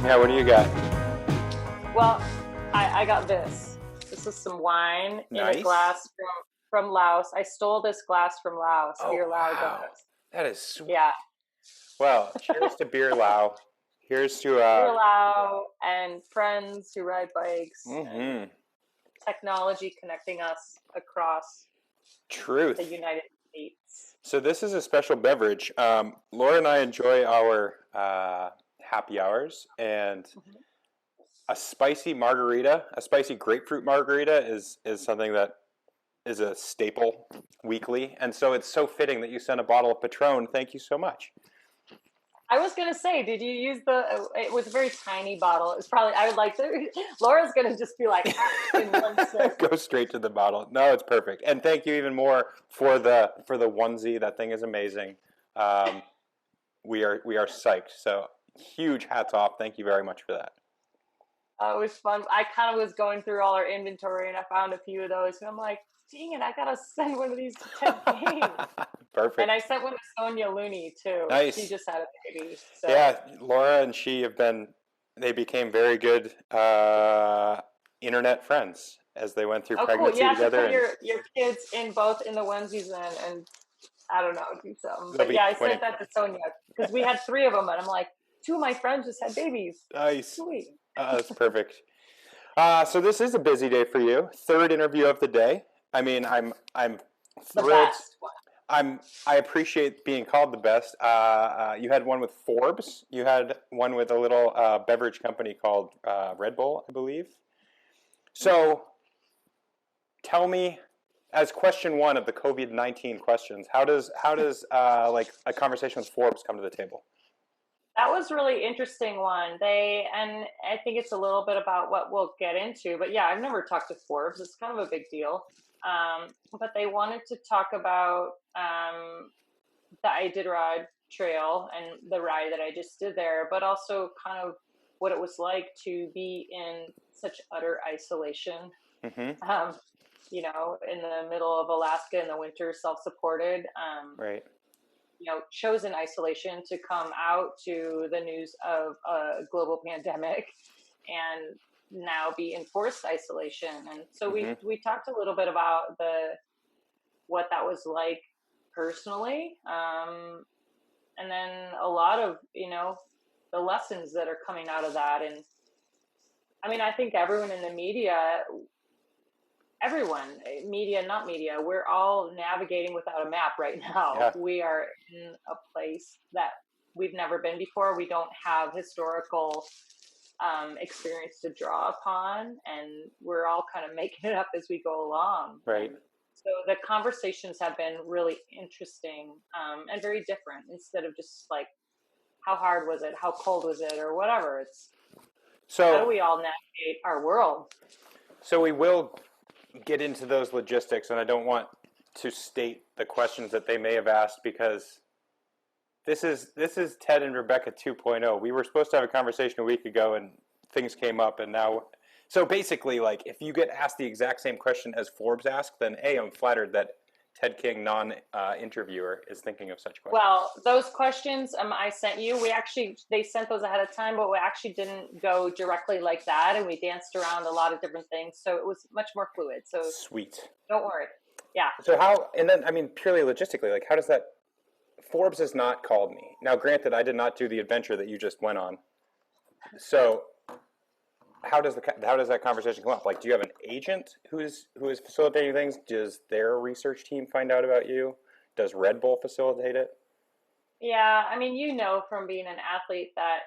Yeah, what do you got? Well, I got this. This is some wine in a Nice. glass from Laos. I stole this glass from Laos. Oh, Beer Lao wow. does. That is sweet. Yeah. Well, cheers to beer, Lao. Here's to Beer Lao and friends who ride bikes and mm-hmm. technology connecting us across the Truth. United States. So this is a special beverage. Laura and I enjoy our happy hours, and Mhm. a spicy margarita, a spicy grapefruit margarita is something that is a staple weekly, and so it's so fitting that you sent a bottle of Patron. Thank you so much. I was gonna say, did you use it was a very tiny bottle. It's probably, I would like to, Laura's gonna just be like, in one sip. Go straight to the bottle. No, it's perfect. And thank you even more for the onesie. That thing is amazing. We are psyched. So huge hats off. Thank you very much for that. It was fun. I kind of was going through all our inventory and I found a few of those. And I'm like, dang it, I gotta send one of these to Ted King. Perfect. And I sent one to Sonia Looney too. Nice. She just had a baby. So. Yeah, Laura and she they became very good internet friends as they went through pregnancy cool. together. Yeah, put your kids in the onesies and I don't know, do something. But yeah, I sent that to Sonia because we had 3 of them. And I'm like, 2 of my friends just had babies. Nice. Sweet. That's perfect. So this is a busy day for you. 3rd interview of the day. I mean, I'm thrilled. The best one. I appreciate being called the best. You had one with Forbes. You had one with a little beverage company called Red Bull, I believe. So, tell me, as question 1 of the COVID-19 questions, how does like a conversation with Forbes come to the table? That was a really interesting one. And I think it's a little bit about what we'll get into. But yeah, I've never talked to Forbes. It's kind of a big deal. But they wanted to talk about the Iditarod Trail and the ride that I just did there, but also kind of what it was like to be in such utter isolation. Mm-hmm. In the middle of Alaska in the winter, self-supported. Right. Chosen isolation to come out to the news of a global pandemic and now be in forced isolation. And so we talked a little bit about what that was like personally. And then a lot of, the lessons that are coming out of that. And I mean, I think everyone in the media, not media, we're all navigating without a map right now. Yeah. We are in a place that we've never been before. We don't have historical experience to draw upon, and we're all kind of making it up as we go along. Right. And so the conversations have been really interesting and very different. Instead of just like, how hard was it? How cold was it? Or whatever. It's how do we all navigate our world? So we will get into those logistics, and I don't want to state the questions that they may have asked because this is Ted and Rebecca 2.0. We were supposed to have a conversation a week ago, and things came up, and now. So basically, like, if you get asked the exact same question as Forbes asked, then I'm flattered that Ted King, non-interviewer, is thinking of such questions. Well, those questions I sent you, they sent those ahead of time, but we actually didn't go directly like that, and we danced around a lot of different things, so it was much more fluid. So sweet. Don't worry. Yeah. So how, and then, I mean, purely logistically, like, how does that, Forbes has not called me. Now, granted, I did not do the adventure that you just went on. So how does that conversation come up? Like, do you have an agent who is facilitating things? Does their research team find out about you? Does Red Bull facilitate it? Yeah, I mean, from being an athlete that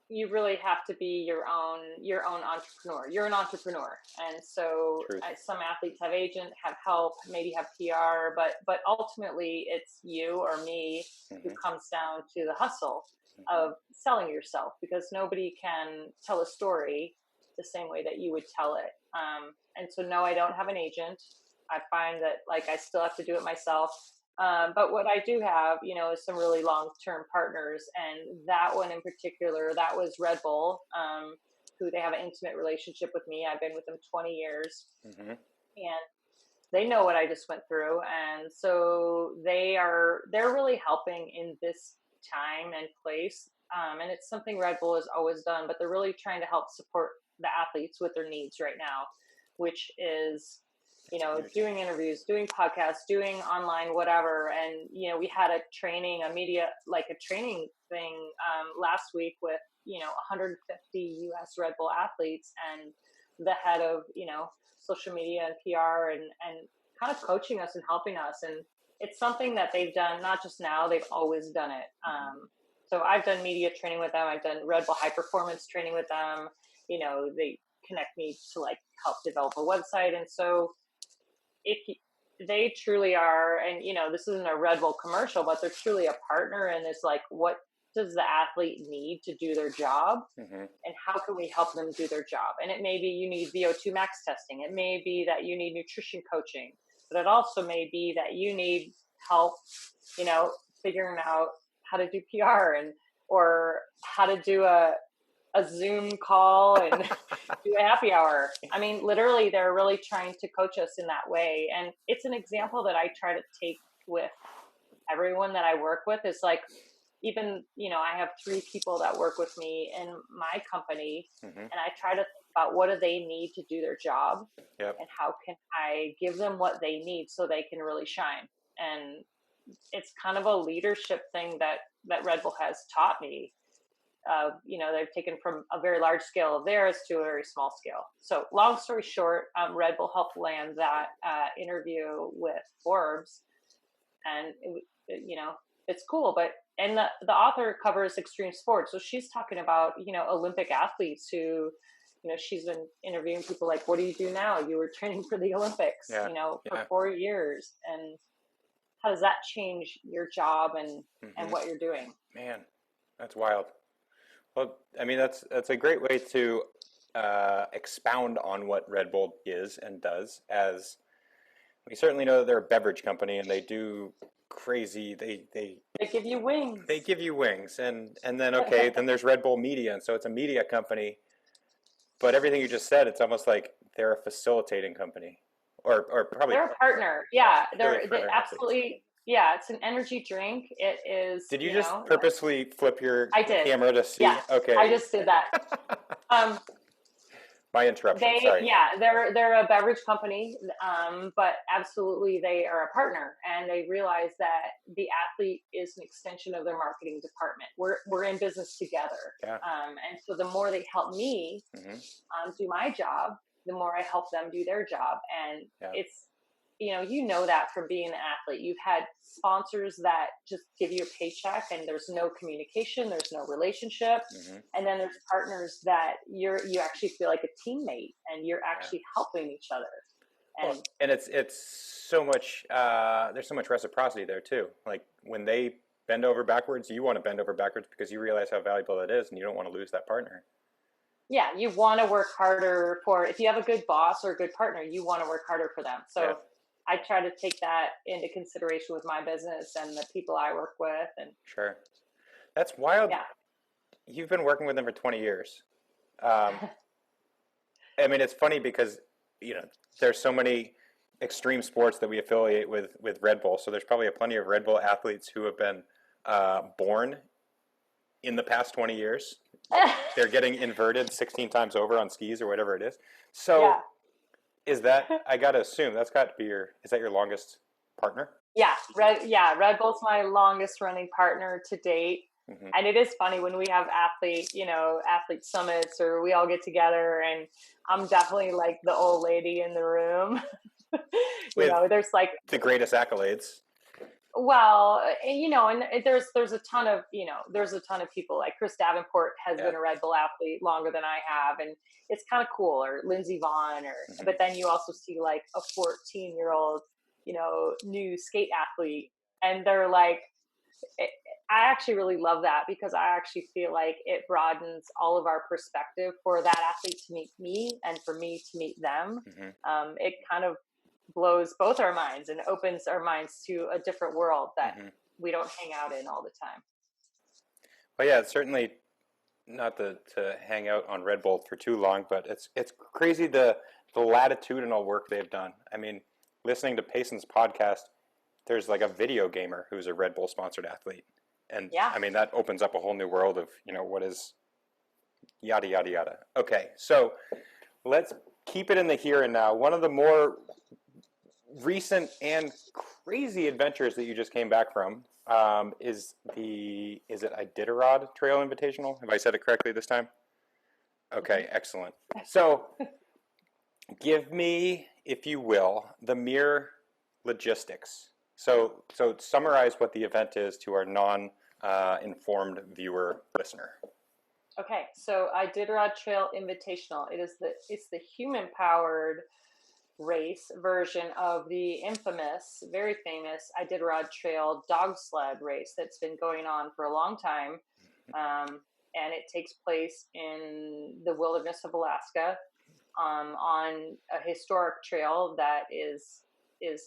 you really have to be your own entrepreneur. You're an entrepreneur, and so some athletes have agents, have help, maybe have PR, but ultimately it's you or me who comes down to the hustle of selling yourself, because nobody can tell a story the same way that you would tell it. And so, no, I don't have an agent. I find that I still have to do it myself. But what I do have, is some really long-term partners, and that one in particular, that was Red Bull, who they have an intimate relationship with me. I've been with them 20 years, and they know what I just went through, and so they're really helping in this time and place. and it's something Red Bull has always done, but they're really trying to help support the athletes with their needs right now, which is, doing interviews, doing podcasts, doing online, whatever. And, we had a training thing last week with, 150 US Red Bull athletes, and the head of, social media and PR and kind of coaching us and helping us. And it's something that they've done, not just now, they've always done it. So I've done media training with them. I've done Red Bull high performance training with them. They connect me to help develop a website. And so they truly are, and this isn't a Red Bull commercial, but they're truly a partner. And it's what does the athlete need to do their job, and how can we help them do their job? And it may be you need VO2 max testing. It may be that you need nutrition coaching, but it also may be that you need help, figuring out how to do PR or how to do a Zoom call and do a happy hour. I mean, literally, they're really trying to coach us in that way. And it's an example that I try to take with everyone that I work with. Is even, I have 3 people that work with me in my company, and I try to think about what do they need to do their job, and how can I give them what they need so they can really shine. And it's kind of a leadership thing that Red Bull has taught me. They've taken from a very large scale of theirs to a very small scale. So long story short, Red Bull helped land that interview with Forbes, and it's cool. And the author covers extreme sports, so she's talking about Olympic athletes who, she's been interviewing people like, what do you do now? You were training for the Olympics, for 4 years, and how does that change your job and what you're doing? Man, that's wild. Well, I mean, that's a great way to expound on what Red Bull is and does, as we certainly know that they're a beverage company and they do crazy, they give you wings. They give you wings. And then, okay, then there's Red Bull Media, and so it's a media company. But everything you just said, it's almost like they're a facilitating company. Or probably... They're a partner. Yeah, they're absolutely... Yeah, it's an energy drink. It is. Did you just purposely flip your camera to see? Yeah, okay. I just did that. My interruption. Sorry. Yeah, they're a beverage company, but absolutely they are a partner, and they realize that the athlete is an extension of their marketing department. We're in business together, and so the more they help me do my job, the more I help them do their job, and it's. That from being an athlete, you've had sponsors that just give you a paycheck and there's no communication, there's no relationship. And then there's partners that you actually feel like a teammate and you're actually helping each other. And it's so much, there's so much reciprocity there too. Like when they bend over backwards, you want to bend over backwards because you realize how valuable it is and you don't want to lose that partner. Yeah, you want to work harder if you have a good boss or a good partner, you want to work harder for them. So I try to take that into consideration with my business and the people I work with. And sure. That's wild. Yeah. You've been working with them for 20 years. I mean, it's funny because, there's so many extreme sports that we affiliate with Red Bull. So there's probably plenty of Red Bull athletes who have been born in the past 20 years. They're getting inverted 16 times over on skis or whatever it is. So is that, I got to assume, that's got to be is that your longest partner? Yeah, Red Bull's my longest running partner to date. And it is funny when we have athlete summits or we all get together and I'm definitely like the old lady in the room. There's like the greatest accolades. Well, and there's a ton of people like Chris Davenport has been a Red Bull athlete longer than I have. And it's kind of cool, or Lindsey Vonn, but then you also see like a 14-year-old, new skate athlete. And they're like, I actually really love that because I actually feel like it broadens all of our perspective for that athlete to meet me and for me to meet them. It kind of blows both our minds and opens our minds to a different world that we don't hang out in all the time. Well, yeah, it's certainly not to hang out on Red Bull for too long, but it's crazy the latitudinal work they've done. I mean, listening to Payson's podcast, there's like a video gamer who's a Red Bull sponsored athlete. And I mean, that opens up a whole new world of, what is yada, yada, yada. Okay, so let's keep it in the here and now. One of the more recent and crazy adventures that you just came back from is it Iditarod Trail Invitational? Have I said it correctly this time? Okay, excellent. So give me, if you will, the mere logistics. So summarize what the event is to our non-informed viewer listener. Okay, so Iditarod Trail Invitational. It's the human-powered race version of the infamous, very famous Iditarod Trail dog sled race that's been going on for a long time. And it takes place in the wilderness of Alaska on a historic trail that is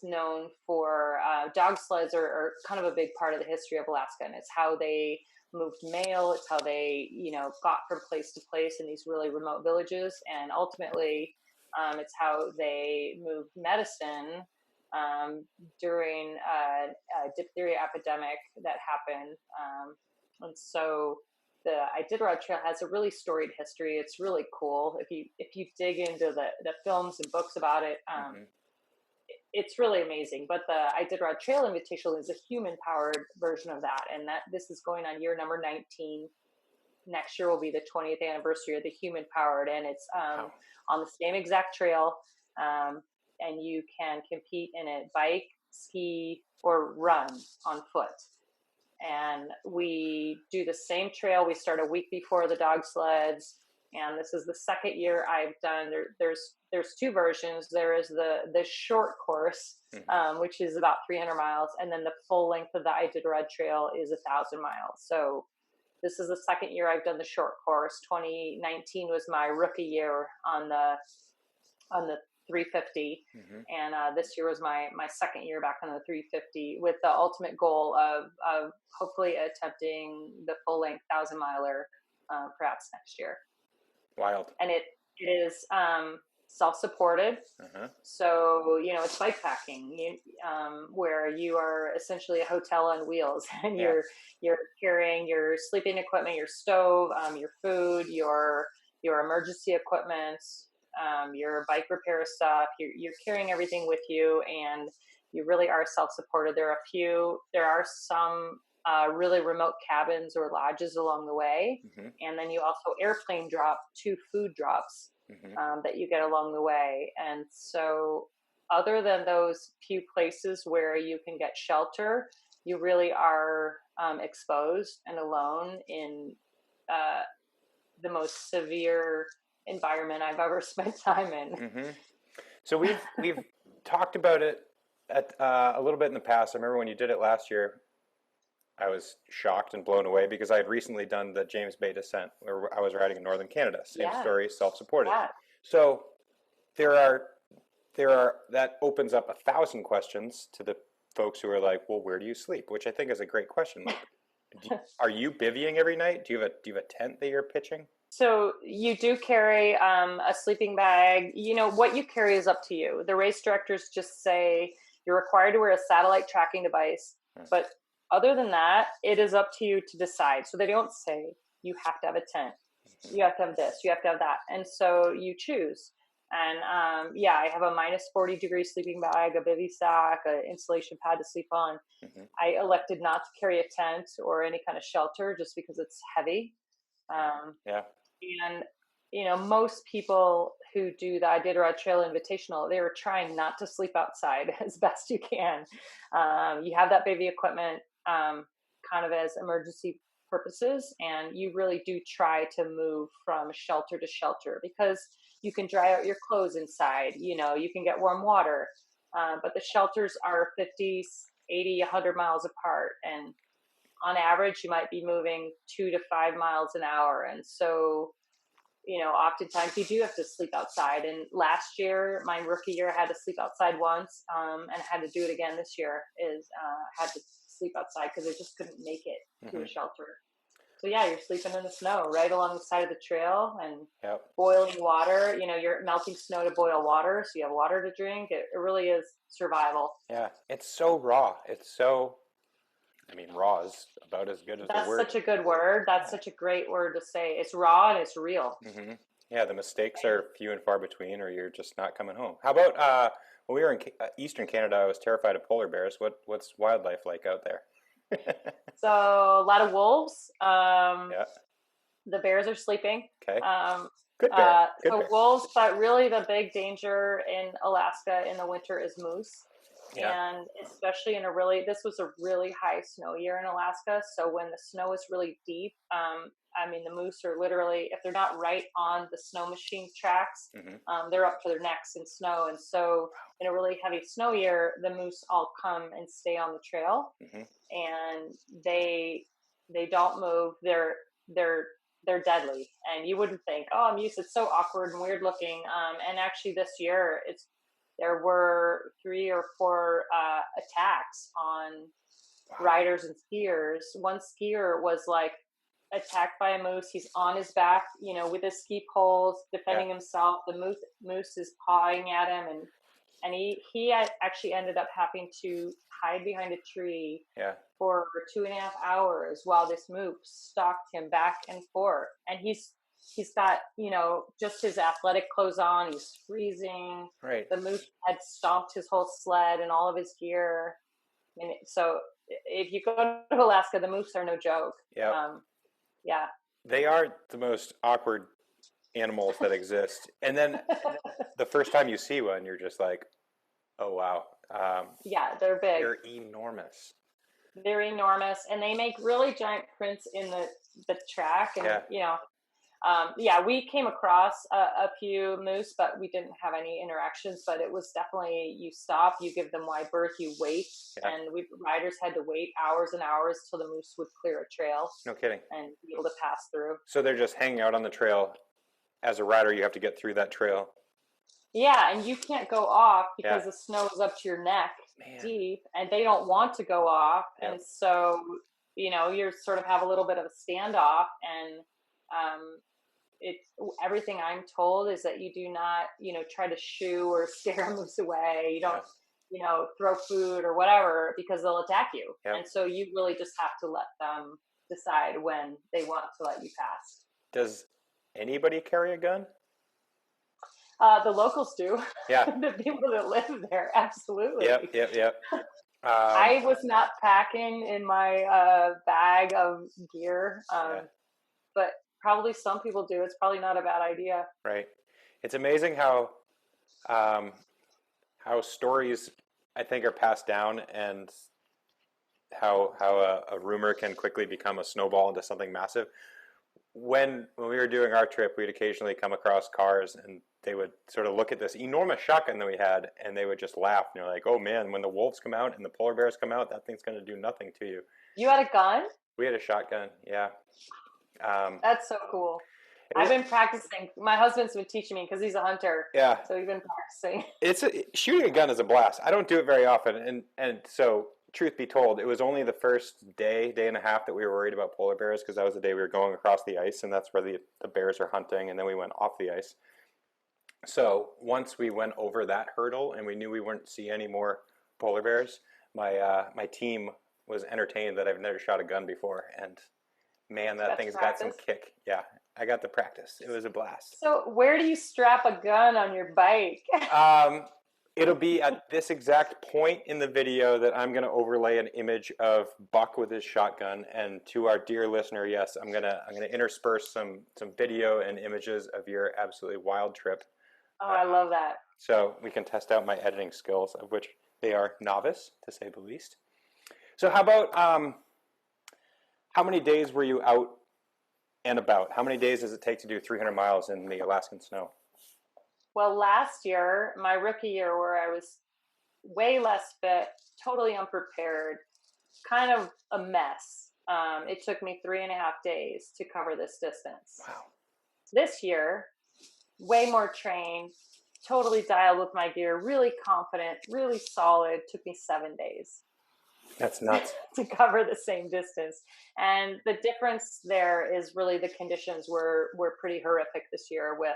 known for dog sleds are kind of a big part of the history of Alaska, and it's how they moved mail. It's how they got from place to place in these really remote villages, and ultimately it's how they moved medicine during a diphtheria epidemic that happened. And so the Iditarod Trail has a really storied history. It's really cool. If you dig into the films and books about it, it's really amazing. But the Iditarod Trail Invitational is a human-powered version of that, and this is going on year number 19. Next year will be the 20th anniversary of the human-powered, and it's on the same exact trail, and you can compete in it, bike, ski, or run on foot. And we do the same trail. We start a week before the dog sleds, and this is the second year I've done. There's two versions. There is the short course, which is about 300 miles, and then the full length of the Iditarod Trail is 1,000 miles. So this is the second year I've done the short course. 2019 was my rookie year on the 350, and this year was my second year back on the 350, with the ultimate goal of hopefully attempting the full length 1,000 miler perhaps next year. Wild. And it is self-supported, so it's bike packing, where you are essentially a hotel on wheels, and you're carrying your sleeping equipment, your stove, your food, your emergency equipment, your bike repair stuff. You're carrying everything with you, and you really are self-supported. There are some really remote cabins or lodges along the way, and then you also airplane drop 2 food drops that you get along the way. And so other than those few places where you can get shelter, you really are exposed and alone in the most severe environment I've ever spent time in. So we've talked about it a little bit in the past. I remember when you did it last year, I was shocked and blown away because I had recently done the James Bay descent where I was riding in northern Canada. Same story, self-supported. Yeah. So there are that opens up 1,000 questions to the folks who are like, well, where do you sleep? Which I think is a great question. Like, are you bivvying every night? Do you have a tent that you're pitching? So you do carry a sleeping bag. What you carry is up to you. The race directors just say you're required to wear a satellite tracking device, but other than that, it is up to you to decide. So they don't say you have to have a tent, you have to have this, you have to have that. And so you choose. And I have a -40 degree sleeping bag, a bivy sack, an insulation pad to sleep on. I elected not to carry a tent or any kind of shelter just because it's heavy. And most people who do the Iditarod Trail Invitational, they are trying not to sleep outside as best you can. You have that bivy equipment kind of as emergency purposes, and you really do try to move from shelter to shelter because you can dry out your clothes inside. You can get warm water, but the shelters are 50, 80, 100 miles apart, and on average, you might be moving 2 to 5 miles an hour. And so, oftentimes you do have to sleep outside. And last year, my rookie year, I had to sleep outside once, and I had to do it again this year, had to sleep outside because I just couldn't make it to a shelter. So you're sleeping in the snow right along the side of the trail, and boiling water, you're melting snow to boil water. So you have water to drink. It really is survival. Yeah. It's so raw. It's so, I mean, raw is about as good as the That's word. such a good word. That's such a great word to say. It's raw and it's real. Mm-hmm. Yeah, the mistakes are few and far between, or you're just not coming home. How about when we were in Eastern Canada? I was terrified of polar bears. What's wildlife like out there? So a lot of wolves. Yeah. The bears are sleeping. Okay. Good bear. Good so bear. wolves, but really the big danger in Alaska in the winter is moose. Yeah. And especially this was a really high snow year in Alaska. So when the snow is really deep, I mean, the moose are literally, if they're not right on the snow machine tracks, they're up to their necks in snow. And so in a really heavy snow year, the moose all come and stay on the trail, and they don't move. They're deadly, and you wouldn't think, oh, moose, it's so awkward and weird looking. And actually this year there were 3 or 4 attacks on riders and skiers. One skier was like attacked by a moose. He's on his back, with his ski poles, defending himself. The moose is pawing at him, and he actually ended up having to hide behind a tree for 2.5 hours while this moose stalked him back and forth. And he's got, just his athletic clothes on. He's freezing. Right. The moose had stomped his whole sled and all of his gear. And so if you go to Alaska, the moose are no joke. Yeah. They are the most awkward animals that exist. And then the first time you see one, you're just like, oh, wow. Yeah, they're big. They're enormous. They're enormous, and they make really giant prints in the track. And, we came across a few moose, but we didn't have any interactions. But it was definitely, you stop, you give them wide berth, you wait. And riders had to wait hours and hours till the moose would clear a trail. No kidding. And be able to pass through. So they're just hanging out on the trail. As a rider, you have to get through that trail. Yeah, and you can't go off because the snow is up to your neck deep, and they don't want to go off. And so, you sort of have a little bit of a standoff, and everything I'm told is that you do not, try to shoo or scare moose away. You don't, throw food or whatever, because they'll attack you. And so you really just have to let them decide when they want to let you pass. Does anybody carry a gun? The locals do. Yeah. The people that live there, absolutely. Yep. I was not packing in my bag of gear, but probably some people do. It's probably not a bad idea. Right. It's amazing how stories, I think, are passed down, and how a rumor can quickly become a snowball into something massive. When we were doing our trip, we'd occasionally come across cars, and they would sort of look at this enormous shotgun that we had, and they would just laugh. And they're like, oh, man, when the wolves come out and the polar bears come out, that thing's going to do nothing to you. You had a gun? We had a shotgun, yeah. That's so cool. I've been practicing. My husband's been teaching me because he's a hunter. Yeah. So we've been practicing. Shooting a gun is a blast. I don't do it very often. And so, truth be told, it was only the first day and a half that we were worried about polar bears, because that was the day we were going across the ice, and that's where the bears are hunting, and then we went off the ice. So once we went over that hurdle and we knew we wouldn't see any more polar bears, my team was entertained that I've never shot a gun before, and man, that thing's got some kick. Yeah, I got the practice. It was a blast. So where do you strap a gun on your bike? It'll be at this exact point in the video that I'm going to overlay an image of Buck with his shotgun. And to our dear listener, yes, I'm gonna intersperse some video and images of your absolutely wild trip. Oh, I love that. So we can test out my editing skills, of which they are novice, to say the least. So how about, how many days were you out and about? How many days does it take to do 300 miles in the Alaskan snow? Well, last year, my rookie year, where I was way less fit, totally unprepared, kind of a mess. It took me 3.5 days to cover this distance. Wow. This year, way more trained, totally dialed with my gear, really confident, really solid. Took me 7 days. That's nuts. To cover the same distance. And the difference there is really the conditions were pretty horrific this year with,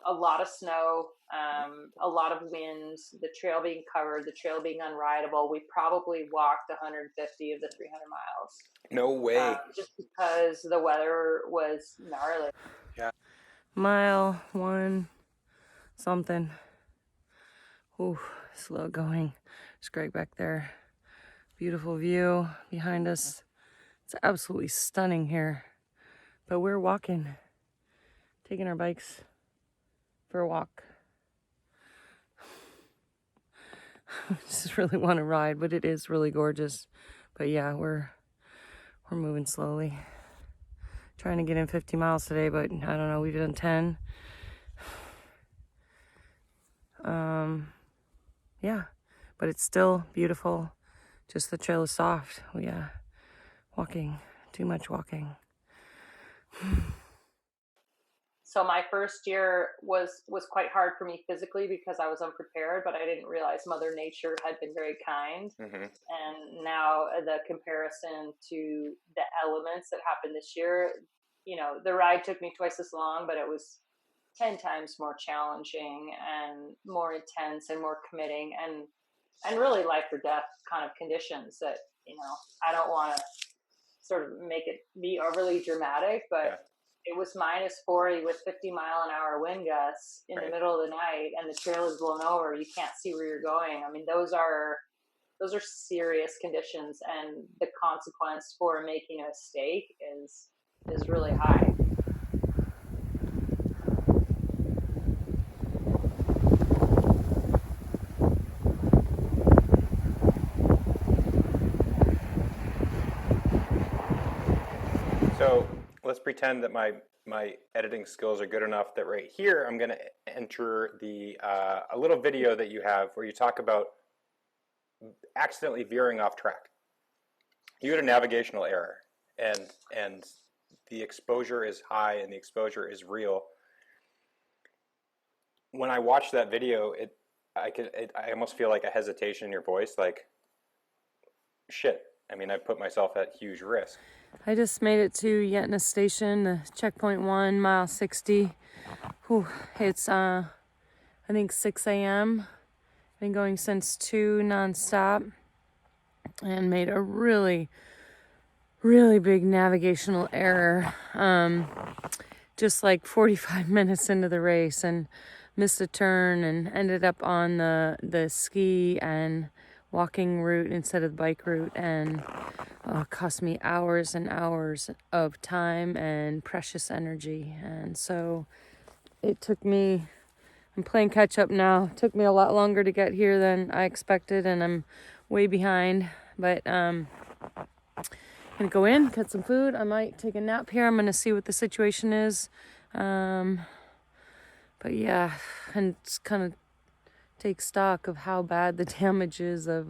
a lot of snow, a lot of wind, the trail being covered, the trail being unrideable. We probably walked 150 of the 300 miles. No way. Just because the weather was gnarly. Yeah. Mile one something. Ooh, slow going. There's Greg back there. Beautiful view behind us. It's absolutely stunning here. But we're walking, taking our bikes for a walk. I just really want to ride, but it is really gorgeous. But yeah, we're moving slowly. Trying to get in 50 miles today, but I don't know, we've done 10. Yeah, but it's still beautiful. Just the trail is soft. Walking, too much walking. So my first year was quite hard for me physically because I was unprepared, but I didn't realize Mother Nature had been very kind. Mm-hmm. And now the comparison to the elements that happened this year, the ride took me twice as long, but it was 10 times more challenging and more intense and more committing and really life or death kind of conditions that, I don't want to sort of make it be overly dramatic, but it was -40 with 50-mile-an-hour wind gusts in the middle of the night, and the trail is blown over. You can't see where you're going. I mean, those are serious conditions, and the consequence for making a mistake is really high. So let's pretend that my editing skills are good enough that right here I'm going to enter a little video that you have where you talk about accidentally veering off track. You had a navigational error, and the exposure is high and the exposure is real. When I watched that video, I almost feel like a hesitation in your voice, like, shit. I mean, I put myself at huge risk. I just made it to Yetna Station, checkpoint 1, mile 60. Whew, it's, I think 6 a.m. Been going since 2 nonstop and made a really, really big navigational error. Just like 45 minutes into the race, and missed a turn and ended up on the ski and walking route instead of the bike route, and cost me hours and hours of time and precious energy. And so it took me, I'm playing catch up now. It took me a lot longer to get here than I expected, and I'm way behind. But I'm gonna go in, get some food. I might take a nap here. I'm gonna see what the situation is. But yeah, and just kind of take stock of how bad the damage is of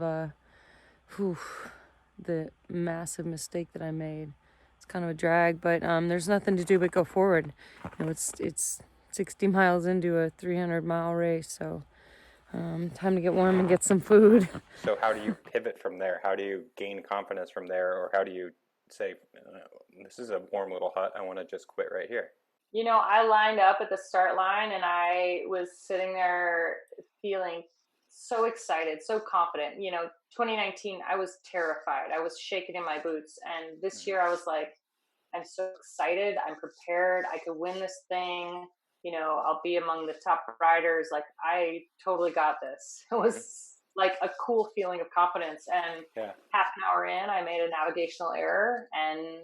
the massive mistake that I made. It's kind of a drag, but there's nothing to do but go forward. It's 60 miles into a 300-mile race, so time to get warm and get some food. So how do you pivot from there? How do you gain confidence from there? Or how do you say, this is a warm little hut, I want to just quit right here? I lined up at the start line, and I was sitting there feeling so excited, so confident. 2019, I was terrified. I was shaking in my boots. And this year I was like, I'm so excited. I'm prepared. I could win this thing. I'll be among the top riders. Like, I totally got this. It was like a cool feeling of confidence. And half an hour in, I made a navigational error, and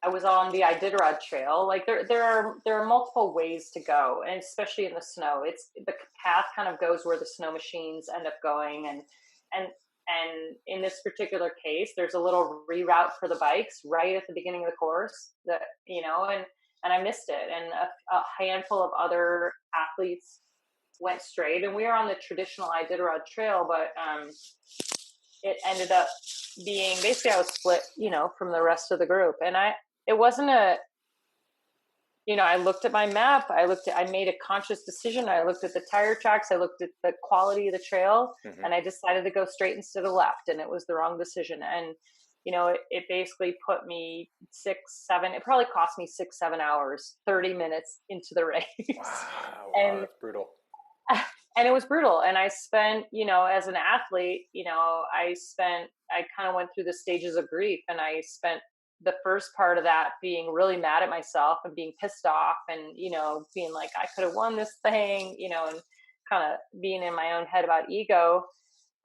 I was on the Iditarod Trail. Like, there are multiple ways to go, and especially in the snow, the path kind of goes where the snow machines end up going, and in this particular case, there's a little reroute for the bikes right at the beginning of the course that and I missed it, and a handful of other athletes went straight, and we were on the traditional Iditarod Trail, but it ended up being basically I was split, from the rest of the group, and it wasn't I looked at my map. I made a conscious decision. I looked at the tire tracks. I looked at the quality of the trail, and I decided to go straight instead of left. And it was the wrong decision. And, it basically put me 6-7, it probably cost me 6-7 hours, 30 minutes into the race. Wow, And that's brutal. and it was brutal. And I spent, as an athlete, I kind of went through the stages of grief, and I spent the first part of that being really mad at myself and being pissed off and, being like, I could have won this thing, and kind of being in my own head about ego.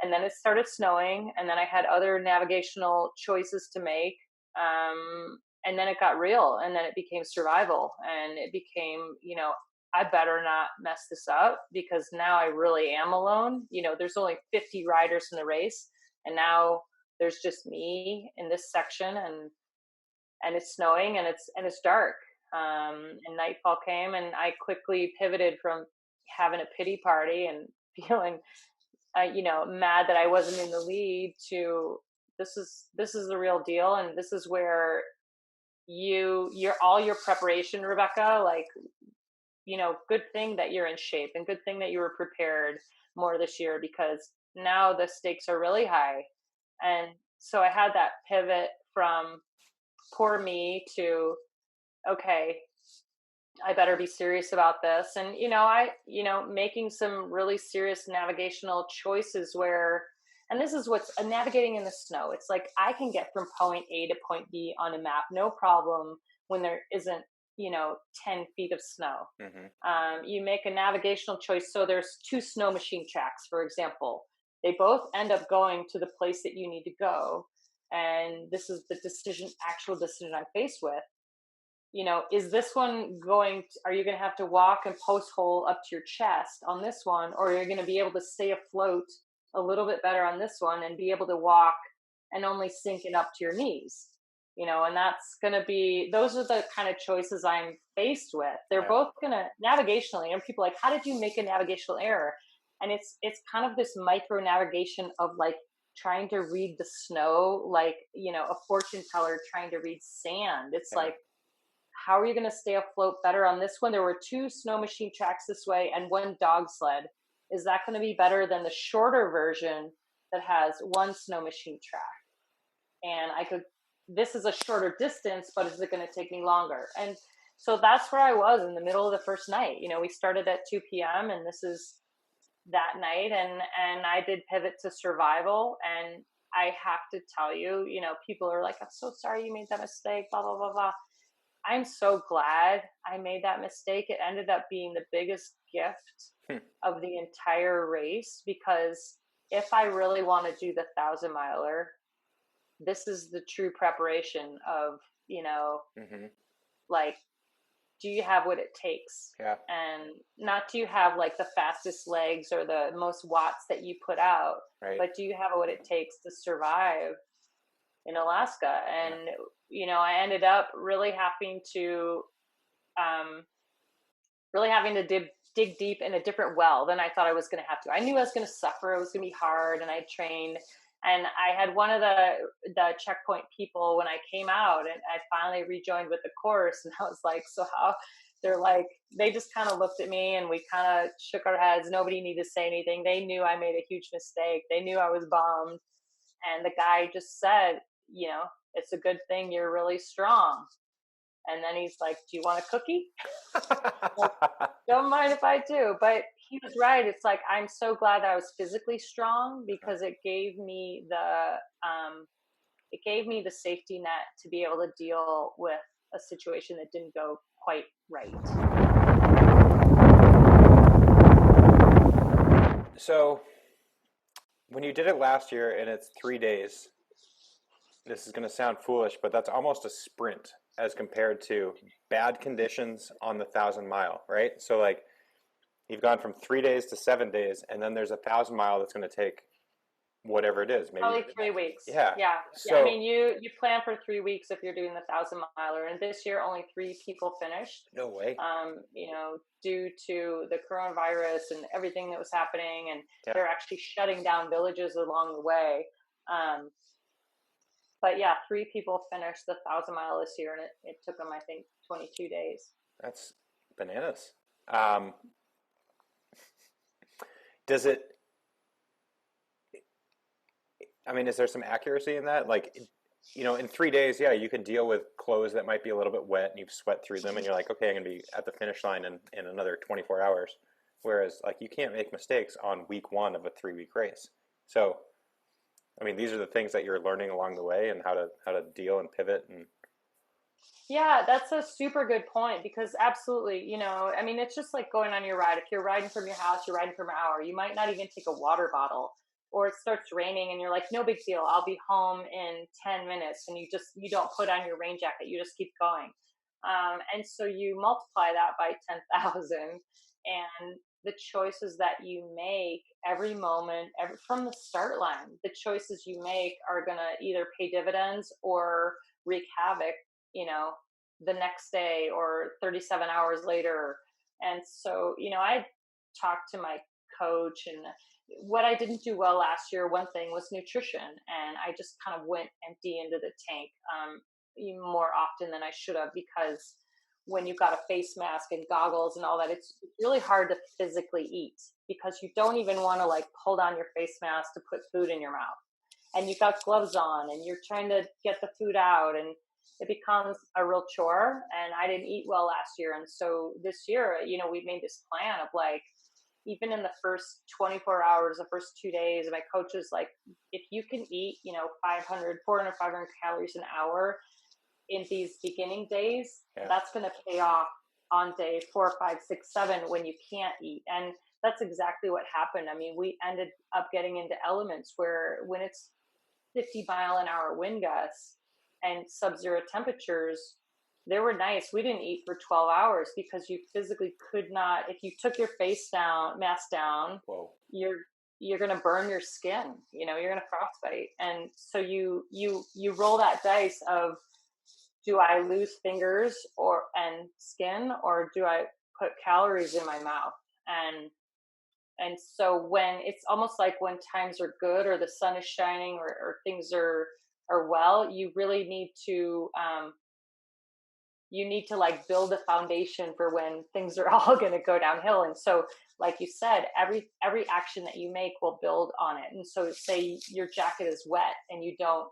And then it started snowing, and then I had other navigational choices to make. And then it got real, and then it became survival, and it became, I better not mess this up, because now I really am alone. There's only 50 riders in the race, and now there's just me in this section, and it's snowing, and it's dark. And nightfall came, and I quickly pivoted from having a pity party and feeling, mad that I wasn't in the lead, to this is the real deal, and this is where you're all your preparation, Rebecca, like, good thing that you're in shape, and good thing that you were prepared more this year, because now the stakes are really high. And so I had that pivot from poor me to, okay, I better be serious about this. And, making some really serious navigational choices where, and this is what's navigating in the snow. It's like, I can get from point A to point B on a map, no problem, when there isn't, 10 feet of snow. Mm-hmm. You make a navigational choice. So there's 2 snow machine tracks, for example. They both end up going to the place that you need to go. And this is the actual decision I'm faced with. Is this one are you going to have to walk and post hole up to your chest on this one, or are you going to be able to stay afloat a little bit better on this one and be able to walk and only sink it up to your knees? And that's going to be, those are the kind of choices I'm faced with. They're both going to navigationally, and people are like, how did you make a navigational error? And it's kind of this micro navigation of like trying to read the snow, like, a fortune teller trying to read sand. It's like, how are you going to stay afloat better on this one? There were 2 snow machine tracks this way and 1 dog sled. Is that going to be better than the shorter version that has 1 snow machine track? And this is a shorter distance, but is it going to take me longer? And so that's where I was in the middle of the first night. We started at 2 p.m. and this is that night. And I did pivot to survival. And I have to tell you, people are like, I'm so sorry you made that mistake, blah, blah, blah, blah. I'm so glad I made that mistake. It ended up being the biggest gift of the entire race, because if I really want to do the 1,000-miler, this is the true preparation of, Mm-hmm. like, do you have what it takes? Yeah. And not do you have like the fastest legs or the most watts that you put out, right, but do you have what it takes to survive in Alaska? And, I ended up really having to dig deep in a different well than I thought I was going to have to. I knew I was going to suffer. It was going to be hard. And I trained, and I had one of the checkpoint people when I came out, and I finally rejoined with the course. And I was like, so how? They're like, they just kind of looked at me, and we kind of shook our heads. Nobody needed to say anything. They knew I made a huge mistake. They knew I was bummed. And the guy just said, it's a good thing you're really strong. And then he's like, do you want a cookie? Like, don't mind if I do. But he was right. It's like, I'm so glad that I was physically strong, because it gave me the safety net to be able to deal with a situation that didn't go quite right. So when you did it last year and it's 3 days, this is going to sound foolish, but that's almost a sprint as compared to bad conditions on the 1,000-mile, right? So like, you've gone from 3 days to 7 days, and then there's a 1,000-mile that's going to take whatever it is, maybe probably 3 weeks. Yeah. So, I mean, you plan for 3 weeks if you're doing the 1,000-miler, and this year only 3 people finished. No way. Due to the coronavirus and everything that was happening, and they're actually shutting down villages along the way. But yeah, 3 people finished the 1,000-mile this year, and it took them, I think, 22 days. That's bananas. Does it? I mean, is there some accuracy in that? Like, in 3 days, yeah, you can deal with clothes that might be a little bit wet and you've sweat through them and you're like, okay, I'm going to be at the finish line in another 24 hours. Whereas like you can't make mistakes on week 1 of a 3-week race. So, I mean, these are the things that you're learning along the way and how to deal and pivot. And yeah, that's a super good point because absolutely, I mean, it's just like going on your ride. If you're riding from your house, you're riding for an hour, you might not even take a water bottle, or it starts raining and you're like, no big deal, I'll be home in 10 minutes. And you don't put on your rain jacket, you just keep going. And so you multiply that by 10,000, and the choices that you make every moment, from the start line, the choices you make are going to either pay dividends or wreak havoc, the next day or 37 hours later. And so, I talked to my coach, and what I didn't do well last year, one thing was nutrition. And I just kind of went empty into the tank more often than I should have, because when you've got a face mask and goggles and all that, it's really hard to physically eat because you don't even want to like pull down your face mask to put food in your mouth. And you've got gloves on and you're trying to get the food out, and it becomes a real chore. And I didn't eat well last year. And so this year, we made this plan of like, even in the first 24 hours, the first 2 days, my coach is like, if you can eat, 500 calories an hour in these beginning days, that's going to pay off on day 4, 5, 6, 7 when you can't eat. And that's exactly what happened. I mean, we ended up getting into elements where when it's 50-mile-an-hour wind gusts and sub-zero temperatures, there were nights we didn't eat for 12 hours because you physically could not. If you took your mask down, whoa, you're going to burn your skin. You're going to frostbite. And so you roll that dice of, do I lose fingers and skin, or do I put calories in my mouth? And so when it's almost like when times are good or the sun is shining or things are well, you really need to like build a foundation for when things are all going to go downhill. And so, like you said, every action that you make will build on it. And so say your jacket is wet and you don't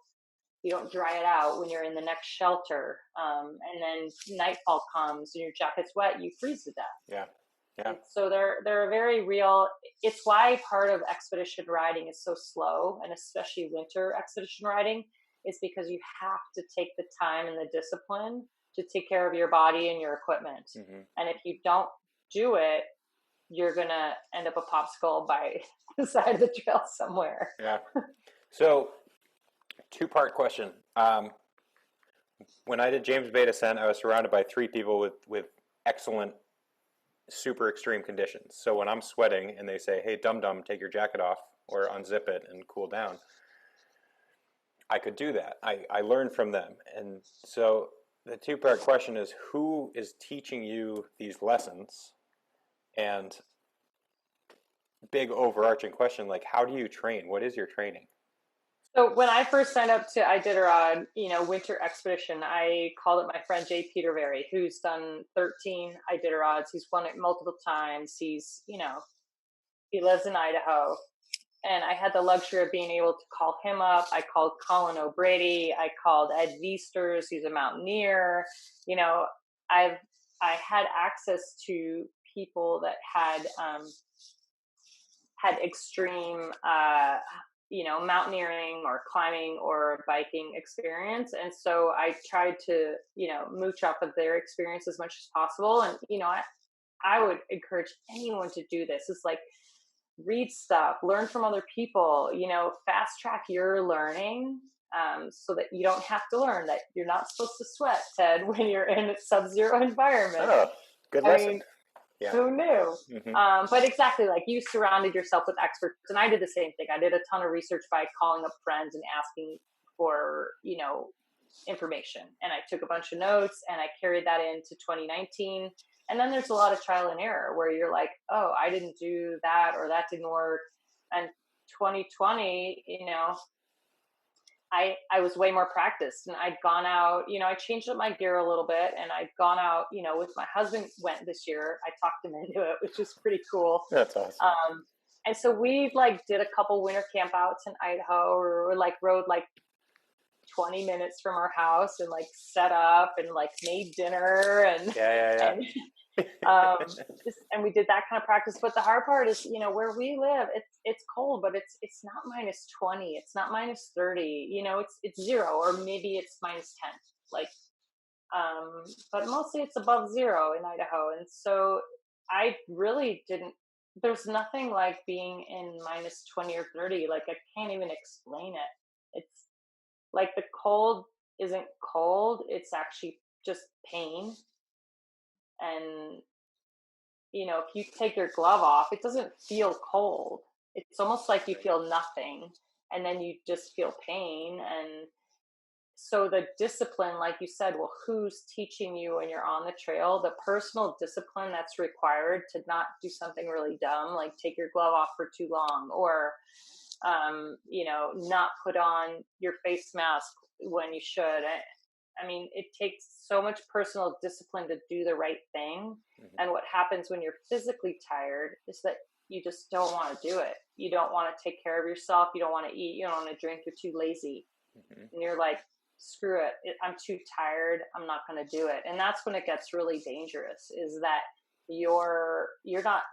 dry it out when you're in the next shelter. And then nightfall comes and your jacket's wet, you freeze to death. Yeah. And so they're a very real, it's why part of expedition riding is so slow, and especially winter expedition riding, is because you have to take the time and the discipline to take care of your body and your equipment. Mm-hmm. And if you don't do it, you're going to end up a popsicle by the side of the trail somewhere. Yeah. So 2-part question. When I did James Bay Descent, I was surrounded by 3 people with excellent, super extreme conditions. So when I'm sweating and they say, hey, dum-dum, take your jacket off or unzip it and cool down, I could do that. I learned from them. And so the 2-part question is, who is teaching you these lessons? And big overarching question, like, how do you train? What is your training? So when I first signed up to Iditarod, winter expedition, I called up my friend Jay Peterberry, who's done 13 Iditarods. He's won it multiple times. He's, he lives in Idaho. And I had the luxury of being able to call him up. I called Colin O'Brady. I called Ed Viesters, who's a mountaineer. I had access to people that had extreme, mountaineering or climbing or biking experience. And so I tried to, mooch off of their experience as much as possible. And, I would encourage anyone to do this. It's like, read stuff, learn from other people, fast track your learning, so that you don't have to learn that you're not supposed to sweat, Ted, when you're in a sub-zero environment. Oh, good lesson. Yeah. Who knew? Mm-hmm. But exactly, like, you surrounded yourself with experts, and I did the same thing. I did a ton of research by calling up friends and asking for, information. And I took a bunch of notes and I carried that into 2019. And then there's a lot of trial and error where you're like, oh, I didn't do that, or that didn't work. And 2020, I was way more practiced, and I'd gone out, I changed up my gear a little bit, and I'd gone out, with my husband went this year. I talked him into it, which is pretty cool. That's awesome. And so we did a couple winter camp outs in Idaho, or rode 20 20 minutes from our house and like set up and like made dinner and and and we did that kind of practice. But the hard part is, you know, where we live, it's cold, but it's not -20, it's not -30, you know, it's 0, or maybe it's -10, like, but mostly it's above 0 in Idaho. And so I really didn't, there's nothing like being in -20 or 30. Like, I can't even explain it. It's like the cold isn't cold, it's actually just pain. And, you know, if you take your glove off, it doesn't feel cold. It's almost like you feel nothing, and then you just feel pain. And so the discipline, like you said, well, who's teaching you when you're on the trail? The personal discipline that's required to not do something really dumb, like take your glove off for too long, or you know, not put on your face mask when you should. I mean, it takes so much personal discipline to do the right thing. Mm-hmm. And what happens when you're physically tired is that you just don't want to do it. You don't want to take care of yourself. You don't want to eat. You don't want to drink. You're too lazy. Mm-hmm. And you're like, screw it. I'm too tired. I'm not going to do it. And that's when it gets really dangerous, is that you're not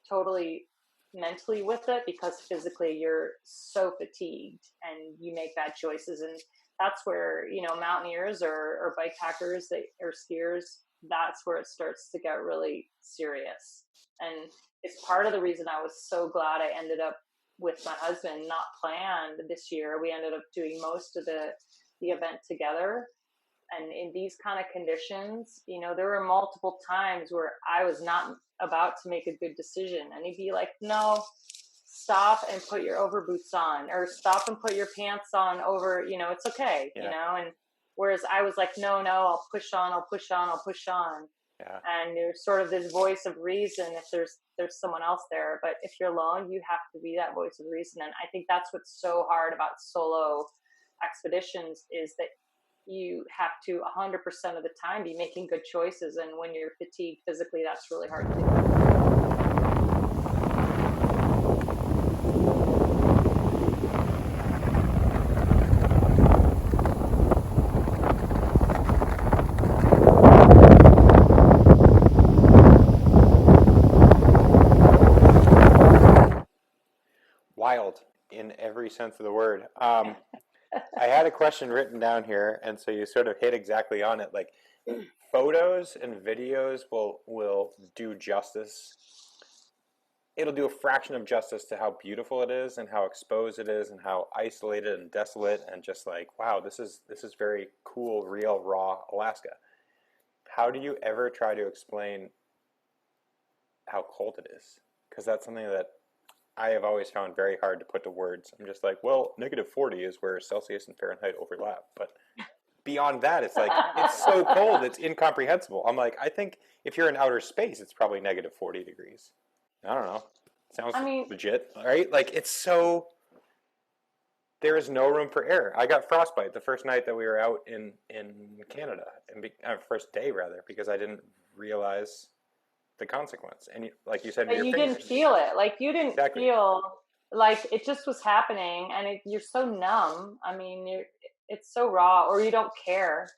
totally mentally with it, because physically you're so fatigued and you make bad choices. And that's where, you know, mountaineers or bike packers or skiers, that's where it starts to get really serious. And it's part of the reason I was so glad I ended up with my husband, not planned this year. We ended up doing most of the event together. And in these kind of conditions, you know, there were multiple times where I was not about to make a good decision. And he'd be like, no, stop and put your overboots on, or stop and put your pants on over, you know, it's okay, you know. And whereas I was like, no, I'll push on. Yeah. And there's sort of this voice of reason if there's someone else there. But if you're alone, you have to be that voice of reason. And I think that's what's so hard about solo expeditions, is that you have to 100% of the time be making good choices. And when you're fatigued physically, that's really hard to do. Wild in every sense of the word. I had a question written down here, and so you sort of hit exactly on it. Like, photos and videos will do justice. It'll do a fraction of justice to how beautiful it is and how exposed it is and how isolated and desolate and just like, wow, this is very cool, real, raw Alaska. How do you ever try to explain how cold it is? Because that's something that I have always found very hard to put to words. I'm just like, well, -40 is where Celsius and Fahrenheit overlap. But beyond that, it's like, it's so cold, it's incomprehensible. I'm like, I think if you're in outer space, it's probably -40 degrees. I don't know. Sounds legit, right? Like, it's so, there is no room for error. I got frostbite the first night that we were out in Canada, and first day rather, because I didn't realize the consequence. And like you said, but you didn't feel it. Like, you didn't feel like it just was happening, and you're so numb. I mean, it's so raw, or you don't care.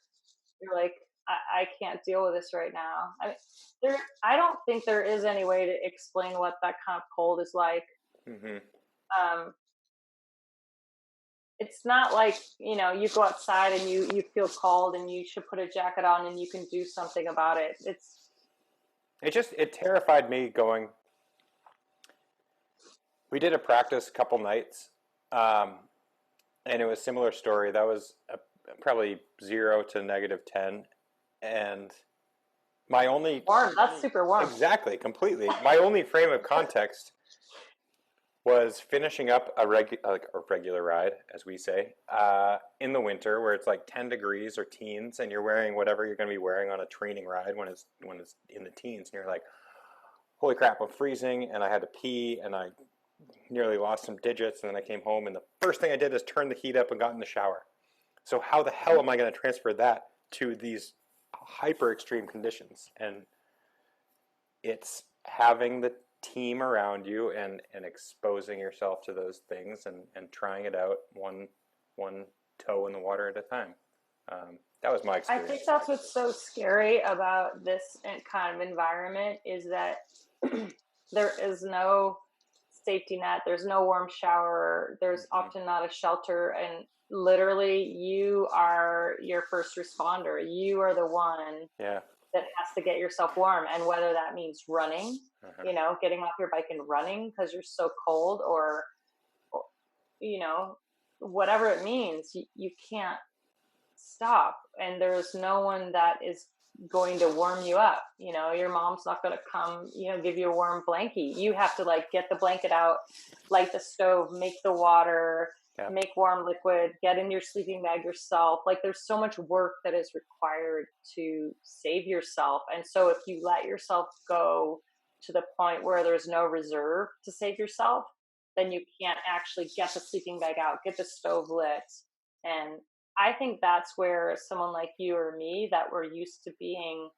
You're like, I can't deal with this right now. I don't think there is any way to explain what that kind of cold is like. Mm-hmm. It's not like, you know, you go outside and you feel cold and you should put a jacket on and you can do something about it. It terrified me going. We did a practice couple nights, and it was a similar story. That was probably 0 to -10, and my only warm. That's super warm. Exactly, completely. My only frame of context was finishing up a regular ride, as we say, in the winter, where it's like 10 degrees or teens, and you're wearing whatever you're going to be wearing on a training ride when it's in the teens, and you're like, holy crap, I'm freezing, and I had to pee, and I nearly lost some digits, and then I came home, and the first thing I did is turn the heat up and got in the shower. So how the hell am I going to transfer that to these hyper extreme conditions? And it's having the team around you and exposing yourself to those things and trying it out one toe in the water at a time. That was my experience. I think that's what's so scary about this kind of environment is that there is no safety net. There's no warm shower. There's often not a shelter. And literally, you are your first responder. You are the one that has to get yourself warm. And whether that means running, getting off your bike and running because you're so cold, or, whatever it means, you can't stop. And there's no one that is going to warm you up. Your mom's not going to come, give you a warm blankie. You have to get the blanket out, light the stove, make the water, make warm liquid, get in your sleeping bag yourself. There's so much work that is required to save yourself. And so if you let yourself go to the point where there's no reserve to save yourself, then you can't actually get the sleeping bag out, get the stove lit. And I think that's where someone like you or me, that we're used to being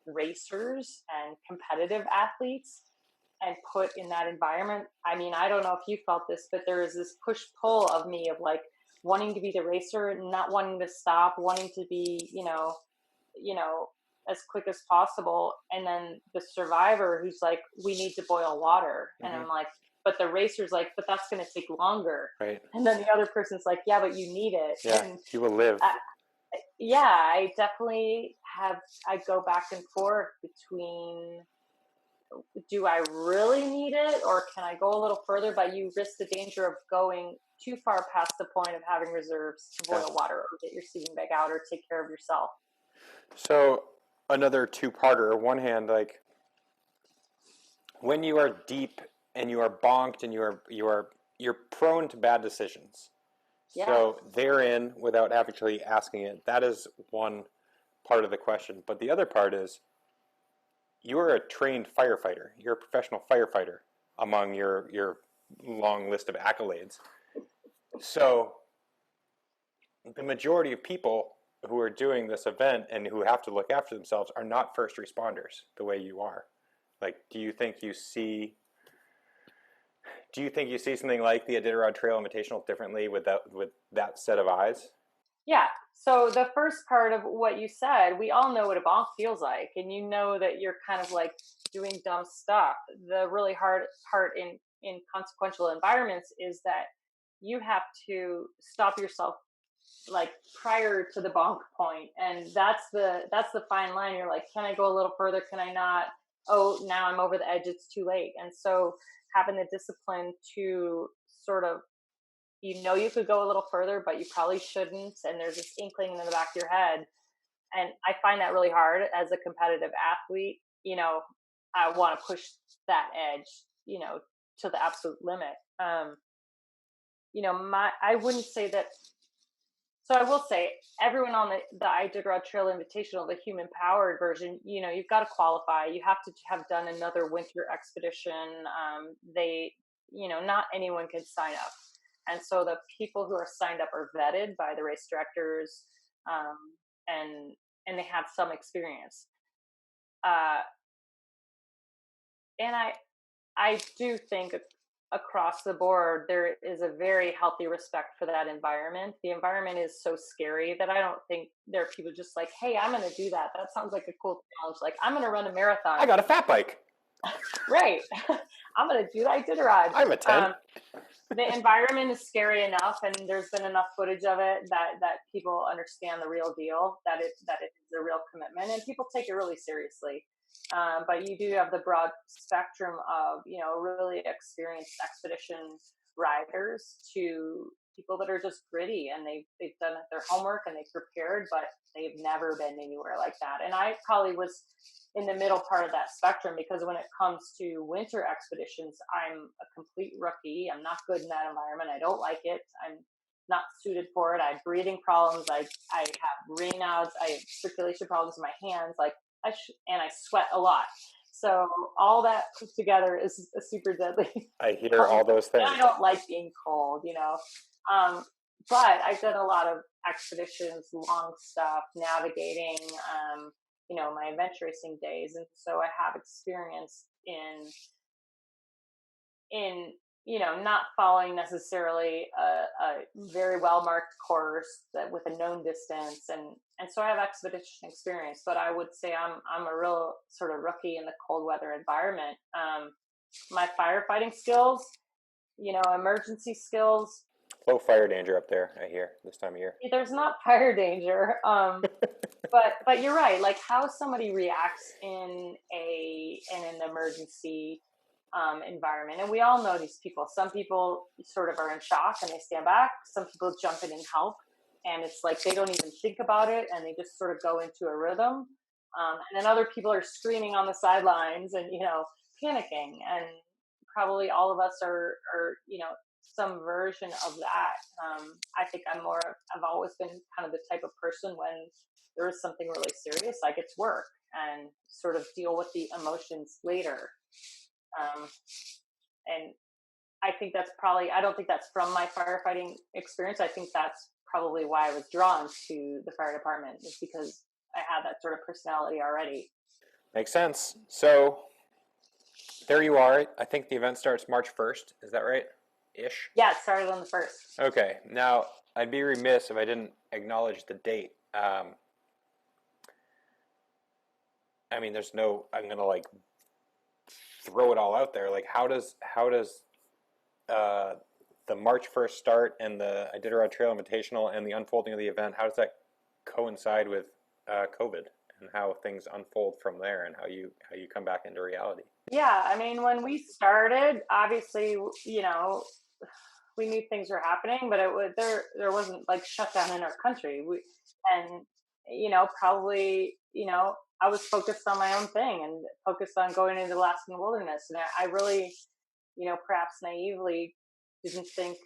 racers and competitive athletes and put in that environment. I mean, I don't know if you felt this, but there is this push-pull of me of wanting to be the racer, not wanting to stop, wanting to be, as quick as possible. And then the survivor who's like, we need to boil water. And I'm like, but the racer's like, but that's going to take longer. Right. And then the other person's like, yeah, but you need it. Yeah, and you will live. I definitely I go back and forth between, do I really need it, or can I go a little further, but you risk the danger of going too far past the point of having reserves to boil water or get your sleeping bag out or take care of yourself. So another two-parter. On one hand, when you are deep and you are bonked and you're prone to bad decisions. Yeah. So therein, without actually asking it, that is one part of the question. But the other part is, you are a trained firefighter. You're a professional firefighter among your long list of accolades. So the majority of people who are doing this event and who have to look after themselves are not first responders the way you are. Do you think you see something like the Iditarod Trail Invitational differently with that set of eyes? Yeah. So the first part of what you said, we all know what a bonk feels like, and that you're kind of doing dumb stuff. The really hard part in consequential environments is that you have to stop yourself prior to the bonk point, and that's the fine line. You're like, can I go a little further? Can I not? Oh, now I'm over the edge. It's too late. And so having the discipline to sort of, you could go a little further, but you probably shouldn't. And there's this inkling in the back of your head. And I find that really hard as a competitive athlete. I want to push that edge, to the absolute limit. I wouldn't say that. So I will say, everyone on the Iditarod Trail Invitational, the human-powered version, you've got to qualify. You have to have done another winter expedition. Not anyone can sign up. And so the people who are signed up are vetted by the race directors, and they have some experience. And I do think across the board, there is a very healthy respect for that environment. The environment is so scary that I don't think there are people just like, hey, I'm going to do that. That sounds like a cool challenge. I'm going to run a marathon. I got a fat bike. Right. I'm going to do the Iditarod. I'm a 10. The environment is scary enough, and there's been enough footage of it that people understand the real deal, that it is a real commitment, and people take it really seriously. But you do have the broad spectrum of, really experienced expedition riders to people that are just gritty, and they've done their homework and they've prepared, but they've never been anywhere like that. And I probably was in the middle part of that spectrum, because when it comes to winter expeditions, I'm a complete rookie. I'm not good in that environment. I don't like it. I'm not suited for it. I have breathing problems. I have Raynaud's. I have circulation problems in my hands. And I sweat a lot. So all that put together is a super deadly. I hear all those things. And I don't like being cold, but I've done a lot of expeditions, long stuff, navigating, my adventure racing days. And so I have experience in not following necessarily a very well marked course that with a known distance, and so I have expedition experience, but I would say I'm a real sort of rookie in the cold weather environment. My firefighting skills, emergency skills. Low fire danger up there, I hear, this time of year. There's not fire danger, but you're right. Like how somebody reacts in an emergency environment, and we all know these people. Some people sort of are in shock and they stand back. Some people jump in and help, and it's like they don't even think about it and they just sort of go into a rhythm. And then other people are screaming on the sidelines and panicking, and probably all of us are some version of that. I think I've always been kind of the type of person when there is something really serious, I get to work and sort of deal with the emotions later. And I think that's probably, I don't think that's from my firefighting experience. I think that's probably why I was drawn to the fire department, is because I had that sort of personality already. Makes sense. So there you are. I think the event starts March 1st. Is that right? Ish? Yeah, it started on the 1st. Okay. Now, I'd be remiss if I didn't acknowledge the date. I mean, I'm going to like throw it all out there. Like, how does the March 1st start and the Iditarod Trail Invitational and the unfolding of the event, how does that coincide with COVID and how things unfold from there and how you come back into reality? Yeah, I mean, when we started, obviously, we knew things were happening, but there wasn't like shutdown in our country. Probably, I was focused on my own thing and focused on going into the Alaskan wilderness. And I really, perhaps naively didn't think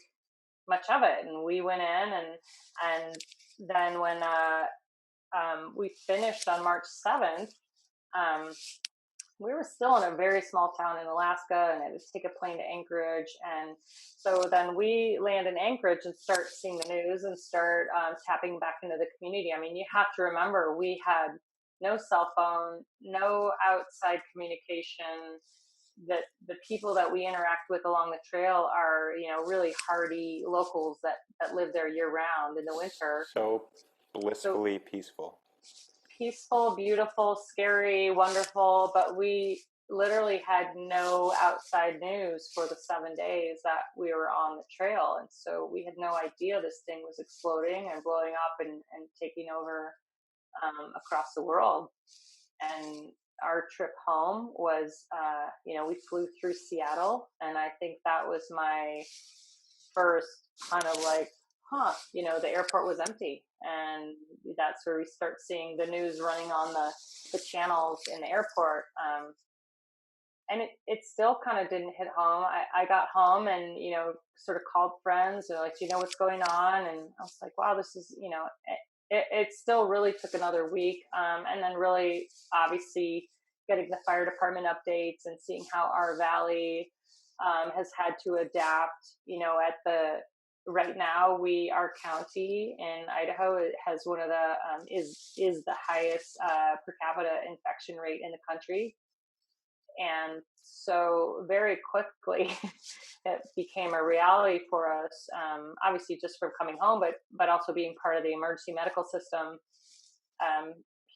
much of it. And we went in and then when we finished on March 7th, we were still in a very small town in Alaska, and I had to take a plane to Anchorage. And so then we land in Anchorage and start seeing the news and start tapping back into the community. I mean, you have to remember, we had no cell phone, no outside communication. That the people that we interact with along the trail are, really hardy locals that live there year round in the winter. So blissfully peaceful. Peaceful, beautiful, scary, wonderful, but we literally had no outside news for the 7 days that we were on the trail. And so we had no idea this thing was exploding and blowing up and taking over across the world. And our trip home was, we flew through Seattle, and I think that was my first kind of like, the airport was empty, and that's where we start seeing the news running on the channels in the airport. And it still kind of didn't hit home. I got home and, sort of called friends and like, do you know what's going on? And I was like, wow, this is, it still really took another week. And then really, obviously, getting the fire department updates and seeing how our valley has had to adapt, right now, our county in Idaho has one of the is the highest per capita infection rate in the country, and so very quickly it became a reality for us. Obviously, just from coming home, but also being part of the emergency medical system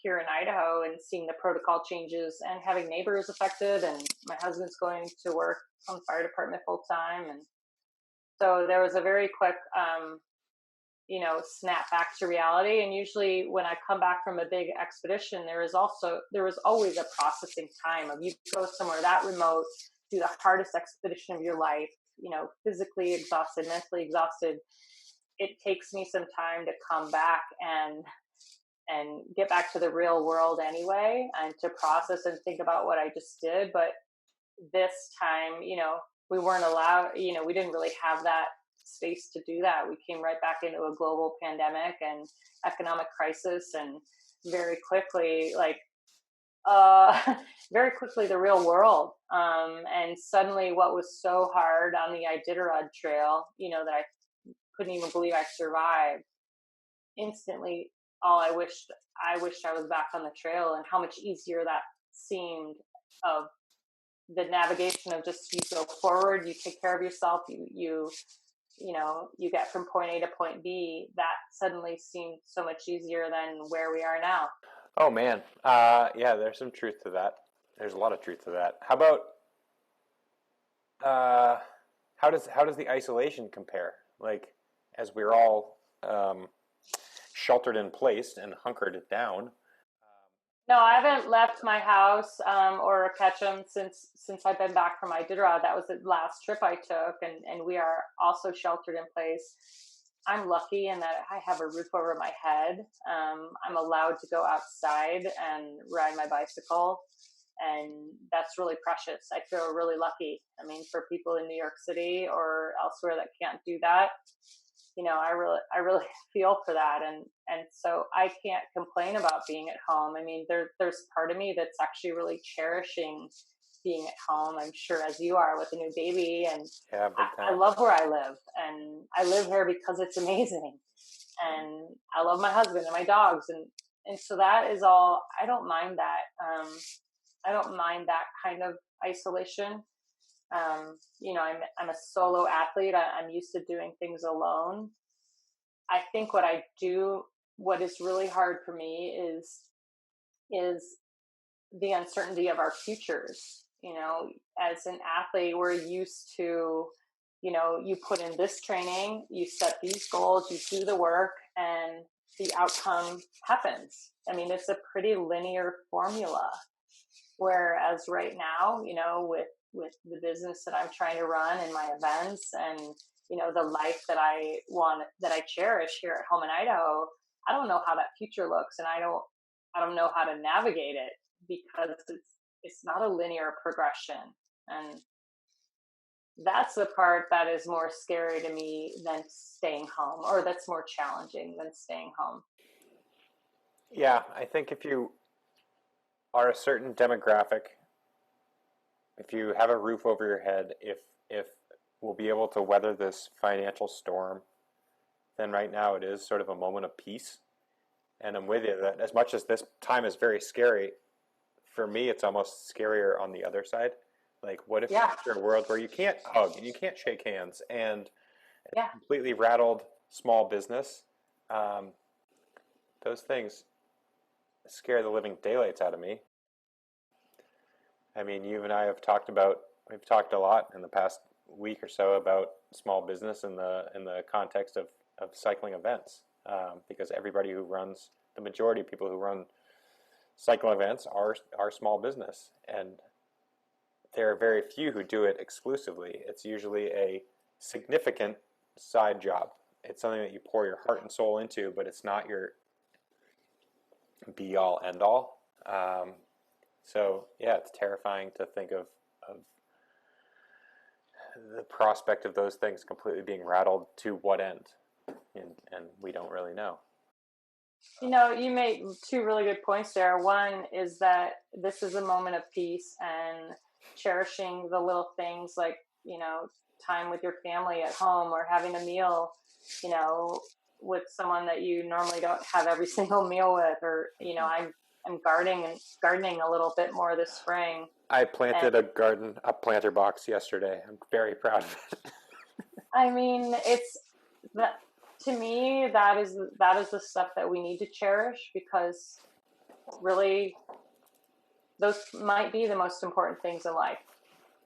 here in Idaho and seeing the protocol changes and having neighbors affected, and my husband's going to work on the fire department full time, and so there was a very quick, snap back to reality. And usually when I come back from a big expedition, there was always a processing time of you go somewhere that remote, do the hardest expedition of your life, physically exhausted, mentally exhausted. It takes me some time to come back and get back to the real world anyway, and to process and think about what I just did. But this time, we weren't allowed, we didn't really have that space to do that. We came right back into a global pandemic and economic crisis, and very quickly, very quickly the real world. And suddenly what was so hard on the Iditarod Trail, that I couldn't even believe I survived, instantly, I wished I was back on the trail, and how much easier that seemed of the navigation of just, you go forward, you take care of yourself, you get from point A to point B, that suddenly seemed so much easier than where we are now. Oh man. Yeah, there's some truth to that. There's a lot of truth to that. How about, how does the isolation compare? Like, as we're all sheltered in place and hunkered down. No, I haven't left my house or Ketchum since I've been back from Iditarod. That was the last trip I took, and we are also sheltered in place. I'm lucky in that I have a roof over my head. I'm allowed to go outside and ride my bicycle, and that's really precious. I feel really lucky. I mean, for people in New York City or elsewhere that can't do that, I really feel for that, and so I can't complain about being at home. I mean, there's part of me that's actually really cherishing being at home. I'm sure, as you are, with a new baby, and yeah, I love where I live, and I live here because it's amazing, and I love my husband and my dogs, and so that is all. I don't mind that. I don't mind that kind of isolation. I'm a solo athlete. I'm used to doing things alone. I think what is really hard for me is the uncertainty of our futures. As an athlete, we're used to, you put in this training, you set these goals, you do the work, and the outcome happens. I mean, it's a pretty linear formula. Whereas right now, with the business that I'm trying to run and my events and, the life that I cherish here at home in Idaho, I don't know how that future looks, and I don't know how to navigate it because it's not a linear progression. And that's the part that is more scary to me than staying home, or that's more challenging than staying home. Yeah, I think if you are a certain demographic, if you have a roof over your head, if we'll be able to weather this financial storm, then right now it is sort of a moment of peace. And I'm with you that as much as this time is very scary, for me it's almost scarier on the other side. Like, what if you're in a world where you can't hug and you can't shake hands, and a completely rattled small business? Those things scare the living daylights out of me. I mean, you and I we've talked a lot in the past week or so about small business in the context of cycling events, because the majority of people who run cycling events are small business, and there are very few who do it exclusively. It's usually a significant side job. It's something that you pour your heart and soul into, but it's not your be all end all. So yeah, it's terrifying to think of the prospect of those things completely being rattled. To what end? And we don't really know. You made two really good points there. One is that this is a moment of peace and cherishing the little things, like, time with your family at home, or having a meal, with someone that you normally don't have every single meal with, or, I'm gardening a little bit more this spring. I planted a planter box yesterday. I'm very proud of it. I mean, it's that, to me, that is the stuff that we need to cherish, because really those might be the most important things in life.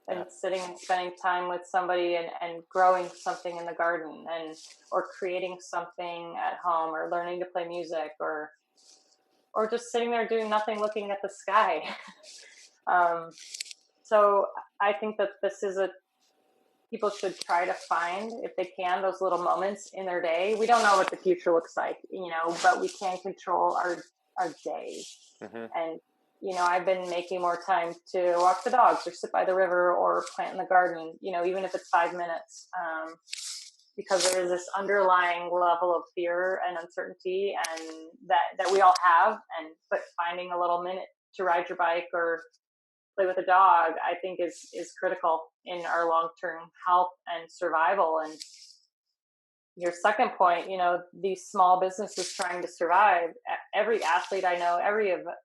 And sitting and spending time with somebody and growing something in the garden, or creating something at home, or learning to play music, or just sitting there doing nothing, looking at the sky. So I think that people should try to find, if they can, those little moments in their day. We don't know what the future looks like, but we can control our day. Mm-hmm. And, I've been making more time to walk the dogs, or sit by the river, or plant in the garden, even if it's 5 minutes, because there is this underlying level of fear and uncertainty, and that we all have. But finding a little minute to ride your bike or play with a dog, I think is critical in our long-term health and survival. And your second point, these small businesses trying to survive. Every athlete I know,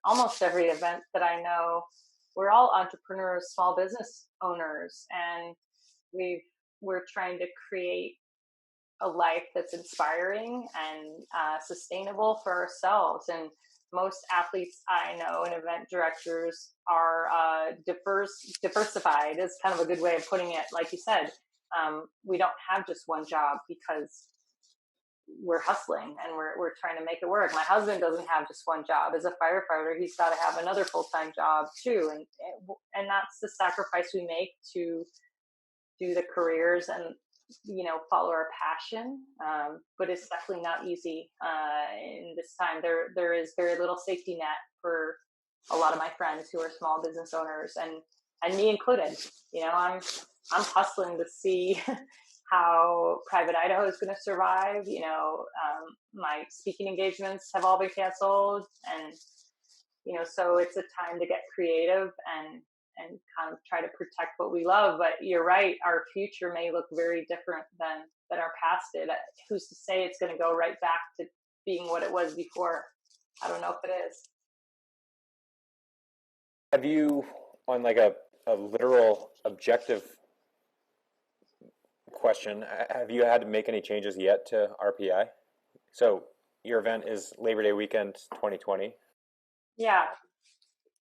almost every event that I know, we're all entrepreneurs, small business owners, and we're trying to create a life that's inspiring and sustainable for ourselves. And most athletes I know and event directors are diversified is kind of a good way of putting it. Like you said, we don't have just one job because we're hustling and we're trying to make it work. My husband doesn't have just one job. As a firefighter, he's got to have another full-time job too. And that's the sacrifice we make to do the careers and, follow our passion. But it's definitely not easy in this time. There is very little safety net for a lot of my friends who are small business owners, and me included. I'm hustling to see how Private Idaho is going to survive. My speaking engagements have all been canceled, and so it's a time to get creative and kind of try to protect what we love. But you're right, our future may look very different than our past did. Who's to say it's going to go right back to being what it was before? I don't know if it is. Have you, on like a literal objective question, have you had to make any changes yet to RPI? So your event is Labor Day weekend 2020.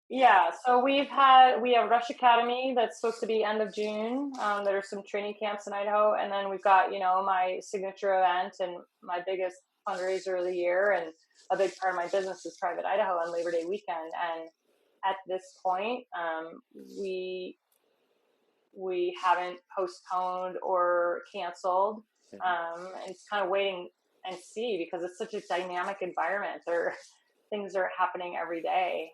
Yeah, so we have Rusch Academy that's supposed to be end of June. There are some training camps in Idaho, and then we've got my signature event and my biggest fundraiser of the year, and a big part of my business is Private Idaho on Labor Day weekend. And at this point, we haven't postponed or canceled. And it's kind of waiting and see because it's such a dynamic environment. Things are happening every day.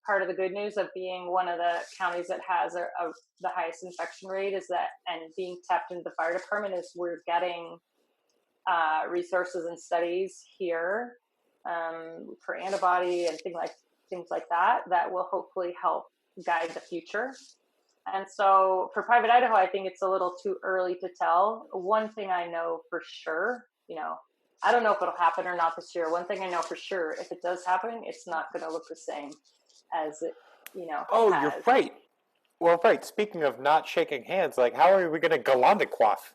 Part of the good news of being one of the counties that has the highest infection rate is that, and being tapped into the fire department, is we're getting resources and studies here for antibody and things like that will hopefully help guide the future. And so for Private Idaho, I think it's a little too early to tell. One thing I know for sure, I don't know if it'll happen or not this year. One thing I know for sure, if it does happen, it's not going to look the same as it, Oh, has. You're right. Well, right. Speaking of not shaking hands, like, how are we going to galande coif?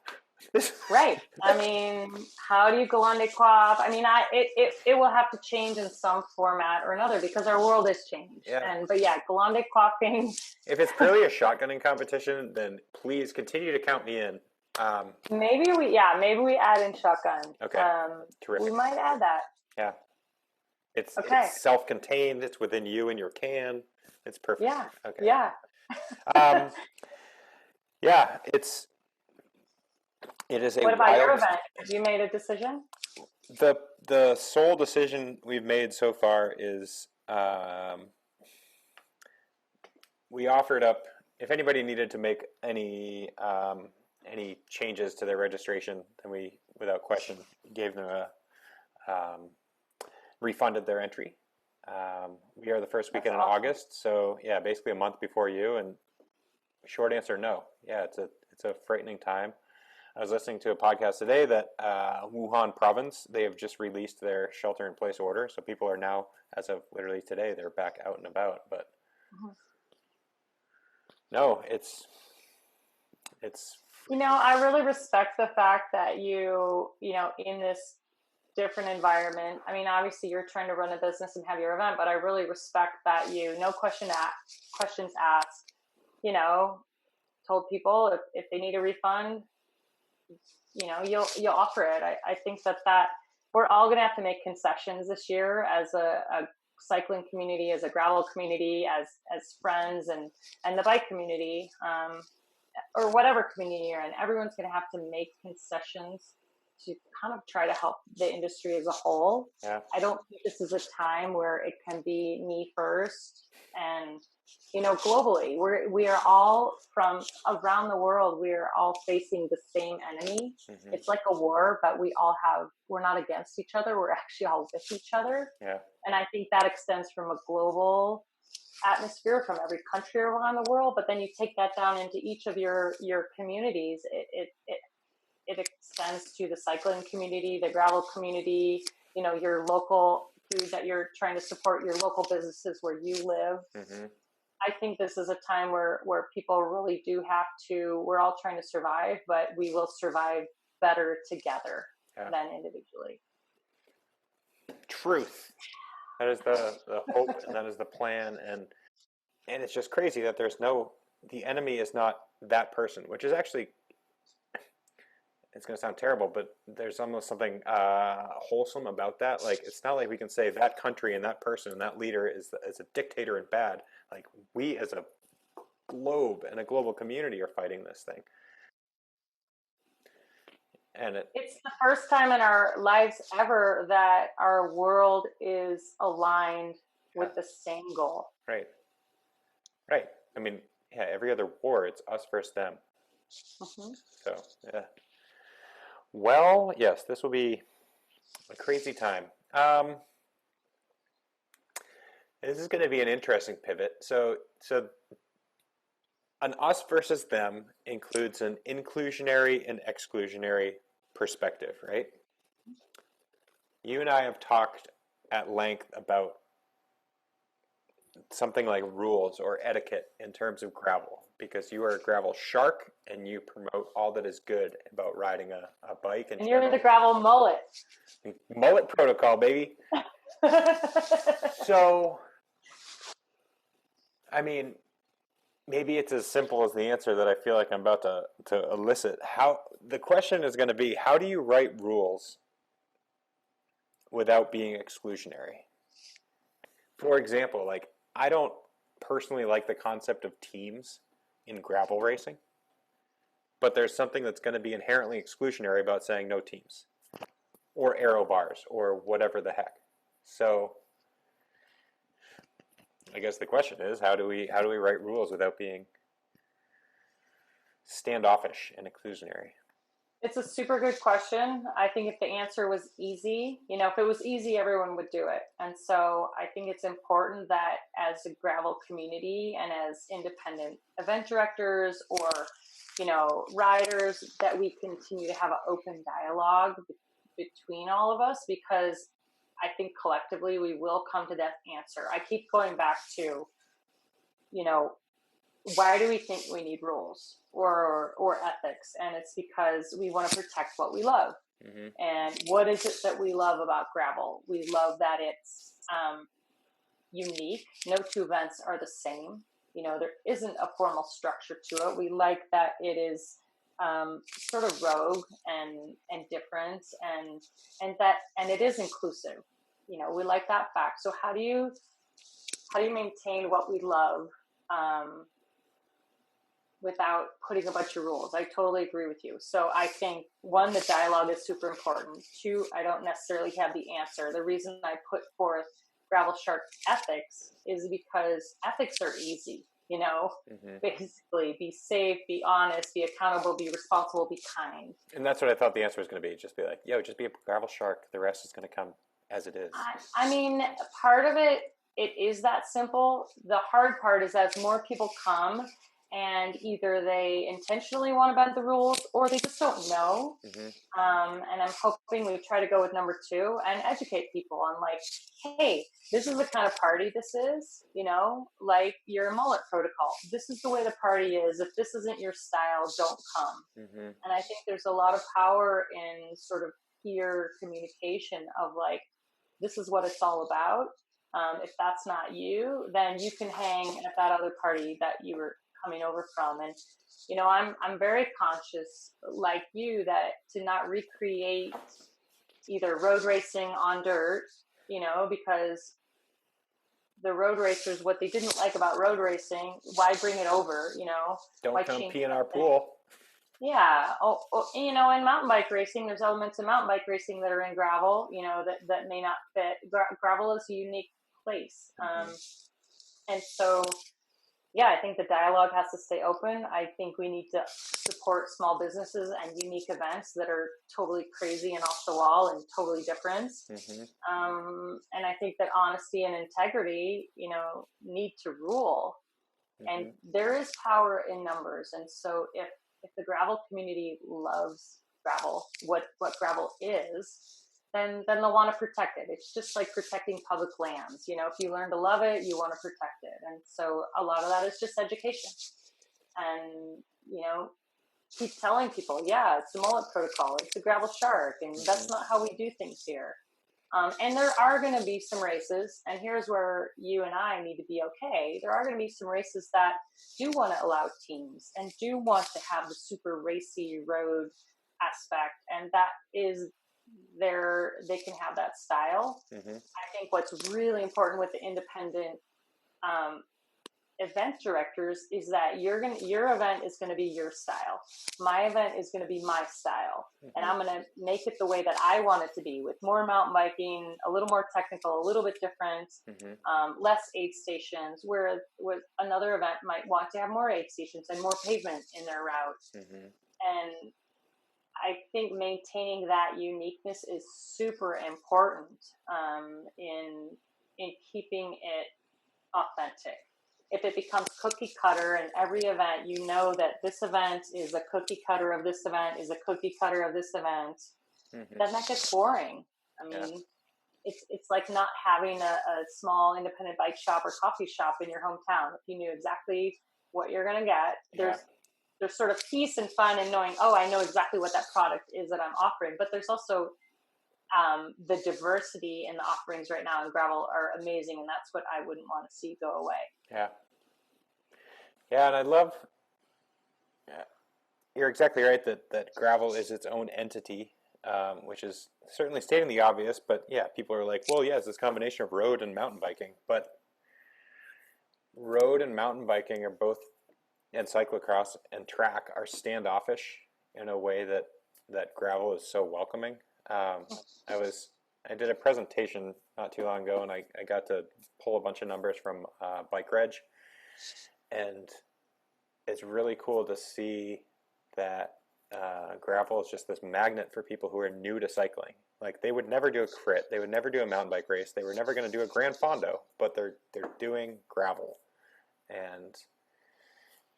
Right. I mean, how do you galande coif? I mean, it will have to change in some format or another because our world has changed. Yeah. But galande coiffing. If it's clearly a shotgunning competition, then please continue to count me in. Maybe we add in shotgun. Okay. Terrific. We might add that. Yeah. It's self-contained. It's within you and your can. It's perfect. Yeah. Okay. Yeah. Yeah. It is a What about wild... your event? Have you made a decision? The sole decision we've made so far is we offered up, if anybody needed to make any changes to their registration, then we, without question, gave them refunded their entry. We are the first weekend in August, so yeah, basically a month before you. And short answer, no. Yeah, it's a frightening time. I was listening to a podcast today that Wuhan province, they have just released their shelter-in-place order, so people are now, as of literally today, they're back out and about. But no, it's. I really respect the fact that you in this different environment. I mean, obviously you're trying to run a business and have your event, but I really respect that no questions asked, told people if they need a refund, you'll offer it. I think that we're all going to have to make concessions this year as a cycling community, as a gravel community, as friends and the bike community, or whatever community you're in. Everyone's going to have to make concessions to kind of try to help the industry as a whole. Yeah. I don't think this is a time where it can be me first. And, globally, we are all from around the world. We are all facing the same enemy. Mm-hmm. It's like a war, but we're not against each other. We're actually all with each other. Yeah. And I think that extends from a global atmosphere from every country around the world. But then you take that down into each of your communities. It extends to the cycling community, the gravel community, your local food that you're trying to support, your local businesses where you live. Mm-hmm. I think this is a time where people really do have to, we're all trying to survive, but we will survive better together than individually. Truth. That is the hope, and that is the plan, and it's just crazy that the enemy is not that person, which is actually, it's going to sound terrible, but there's almost something wholesome about that. Like, it's not like we can say that country and that person and that leader is a dictator and bad. Like, we as a globe and a global community are fighting this thing. And it's the first time in our lives ever that our world is aligned with the same goal. Right. I mean, every other war, it's us versus them. Mm-hmm. So, yeah. Well, yes, this will be a crazy time. This is going to be an interesting pivot. So an us versus them includes an inclusionary and exclusionary perspective, right? You and I have talked at length about something like rules or etiquette in terms of gravel, because you are a gravel shark and you promote all that is good about riding a bike. And you're the gravel mullet. Mullet protocol, baby. So, I mean, maybe it's as simple as the answer that I feel like I'm about to elicit. The question is going to be, how do you write rules without being exclusionary? For example, like, I don't personally like the concept of teams in gravel racing, but there's something that's going to be inherently exclusionary about saying no teams or aero bars or whatever the heck. So I guess the question is, how do we write rules without being standoffish and exclusionary? It's a super good question. I think if the answer was easy, if it was easy, everyone would do it. And so I think it's important that as a gravel community and as independent event directors or, riders, that we continue to have an open dialogue between all of us, because I think collectively we will come to that answer. I keep going back to, why do we think we need rules or ethics? And it's because we want to protect what we love. Mm-hmm. And what is it that we love about gravel? We love that it's unique. No two events are the same. There isn't a formal structure to it. We like that it is sort of rogue and different, and it is inclusive. We like that fact. So how do you maintain what we love without putting a bunch of rules? I totally agree with you. So I think, one, the dialogue is super important. Two, I don't necessarily have the answer. The reason I put forth Gravel Shark ethics is because ethics are easy, mm-hmm. Basically be safe, be honest, be accountable, be responsible, be kind. And that's what I thought the answer was going to be. Just be like, just be a Gravel Shark. The rest is going to come as it is. I mean, part of it is that simple. The hard part is as more people come, and either they intentionally want to bend the rules or they just don't know. Mm-hmm. And I'm hoping we try to go with number 2 and educate people on, like, hey, this is the kind of party this is, like your mullet protocol. This is the way the party is. If this isn't your style, don't come. Mm-hmm. And I think there's a lot of power in sort of peer communication of, like, this is what it's all about. If that's not you, then you can hang at that other party that you were coming over from. And I'm very conscious, like you, that to not recreate either road racing on dirt, because the road racers, what they didn't like about road racing, why bring it over? Don't come pee in our pool. Yeah. In mountain bike racing, there's elements of mountain bike racing that are in gravel, that may not fit. Gravel is a unique place. Mm-hmm. And so, I think the dialogue has to stay open. I think we need to support small businesses and unique events that are totally crazy and off the wall and totally different. Mm-hmm. And I think that honesty and integrity, need to rule. Mm-hmm. And there is power in numbers. And so if the gravel community loves gravel, what gravel is, then they'll want to protect it. It's just like protecting public lands. You know, if you learn to love it, you want to protect it. And so a lot of that is just education. And, you know, keep telling people, yeah, it's the mullet protocol, it's the gravel shark, and that's not how we do things here. And there are going to be some races, and here's where you and I need to be okay. There are going to be some races that do want to allow teams and do want to have the super racy road aspect, and that is they can have that style. I think what's really important with the independent event directors is that your event is going to be your style. My event is going to be my style, and I'm going to make it the way that I want it to be, with more mountain biking, a little more technical, a little bit different, less aid stations, where another event might want to have more aid stations and more pavement in their route. And I think maintaining that uniqueness is super important in keeping it authentic. If it becomes cookie cutter and every event, you know that this event is a cookie cutter of this event is a cookie cutter of this event, then that gets boring. I mean, it's like not having a small independent bike shop or coffee shop in your hometown. If you knew exactly what you're going to get, there's sort of peace and fun in knowing, oh, I know exactly what that product is that I'm offering. But there's also the diversity in the offerings right now in gravel are amazing, and that's what I wouldn't want to see go away. Yeah, and I love. You're exactly right that gravel is its own entity, which is certainly stating the obvious. But yeah, people are like, well, yeah, it's this combination of road and mountain biking. But road and mountain biking are both, and cyclocross and track are standoffish in a way that gravel is so welcoming. I did a presentation not too long ago, and I got to pull a bunch of numbers from Bike Reg, and it's really cool to see that gravel is just this magnet for people who are new to cycling. Like, they would never do a crit, they would never do a mountain bike race, they were never going to do a Grand Fondo, but they're doing gravel. And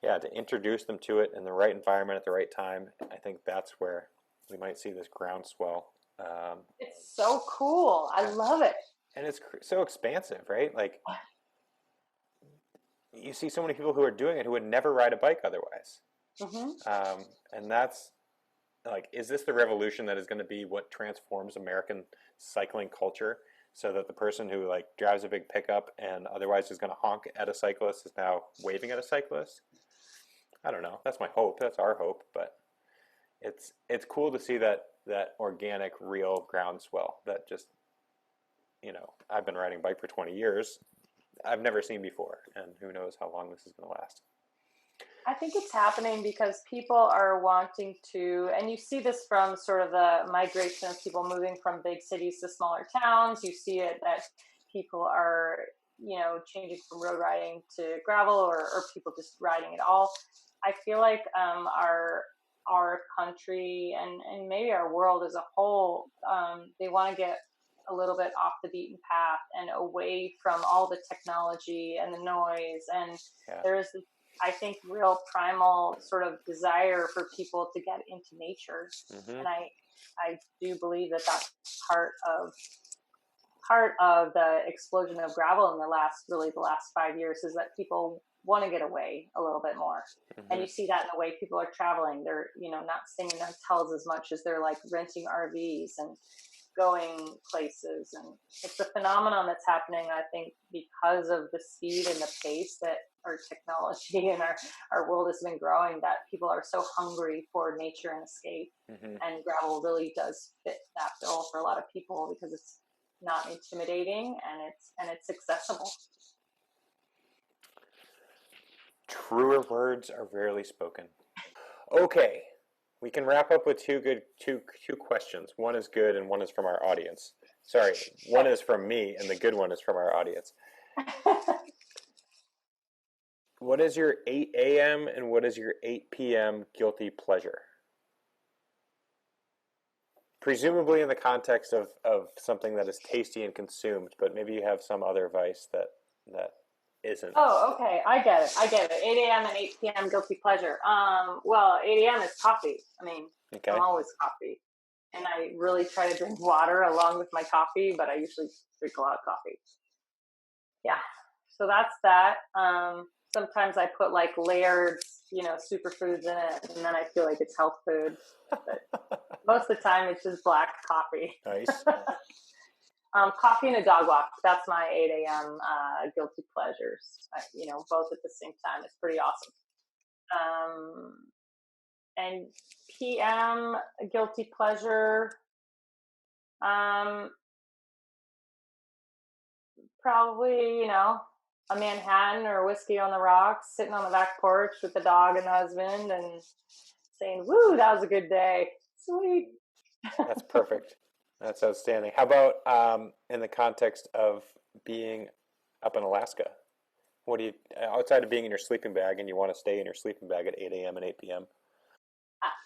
yeah, to introduce them to it in the right environment at the right time, I think that's where we might see this groundswell. It's so cool. I love it. And it's so expansive, right? Like, you see so many people who are doing it who would never ride a bike otherwise. And that's like, is this the revolution that is going to be what transforms American cycling culture, so that the person who like drives a big pickup and otherwise is going to honk at a cyclist is now waving at a cyclist? I don't know. That's my hope. That's our hope. But it's cool to see that organic, real groundswell that just, you know, I've been riding a bike for 20 years. I've never seen before, and who knows how long this is going to last. I think it's happening because people are wanting to, and you see this from sort of the migration of people moving from big cities to smaller towns. You see it that people are, you know, changing from road riding to gravel, or people just riding at all. I feel like our country and maybe our world as a whole, they want to get a little bit off the beaten path and away from all the technology and the noise. And there's, I think, real primal sort of desire for people to get into nature. And I do believe that that's part of the explosion of gravel in the last 5 years, is that people want to get away a little bit more. And you see that in the way people are traveling. They're, you know, not staying in hotels as much as they're like renting RVs and going places. And it's a phenomenon that's happening, I think, because of the speed and the pace that our technology and our world has been growing, that people are so hungry for nature and escape. And gravel really does fit that bill for a lot of people, because it's not intimidating and it's accessible. Truer words are rarely spoken. Okay, we can wrap up with two questions. One is good and one is from our audience. Sorry, one is from me and the good one is from our audience. What is your 8 a.m. and what is your 8 p.m. guilty pleasure? Presumably in the context of something that is tasty and consumed, but maybe you have some other vice that isn't. Oh, okay. I get it. 8 a.m. and 8 p.m. guilty pleasure. Well, 8 a.m. is coffee. I mean, I'm always coffee. and I really try to drink water along with my coffee, but I usually drink a lot of coffee. Yeah. So that's that. Sometimes I put like layered, superfoods in it, and then I feel like it's health food. But most of the time, it's just black coffee. Nice. Coffee and a dog walk. That's my 8 a.m. Guilty pleasures. Both at the same time. It's pretty awesome. And PM guilty pleasure. Probably, a Manhattan or whiskey on the rocks, sitting on the back porch with the dog and the husband and saying, woo, that was a good day. Sweet. That's perfect. That's outstanding. How about in the context of being up in Alaska? What do you, outside of being in your sleeping bag, and you want to stay in your sleeping bag at 8 a.m. and 8 p.m.?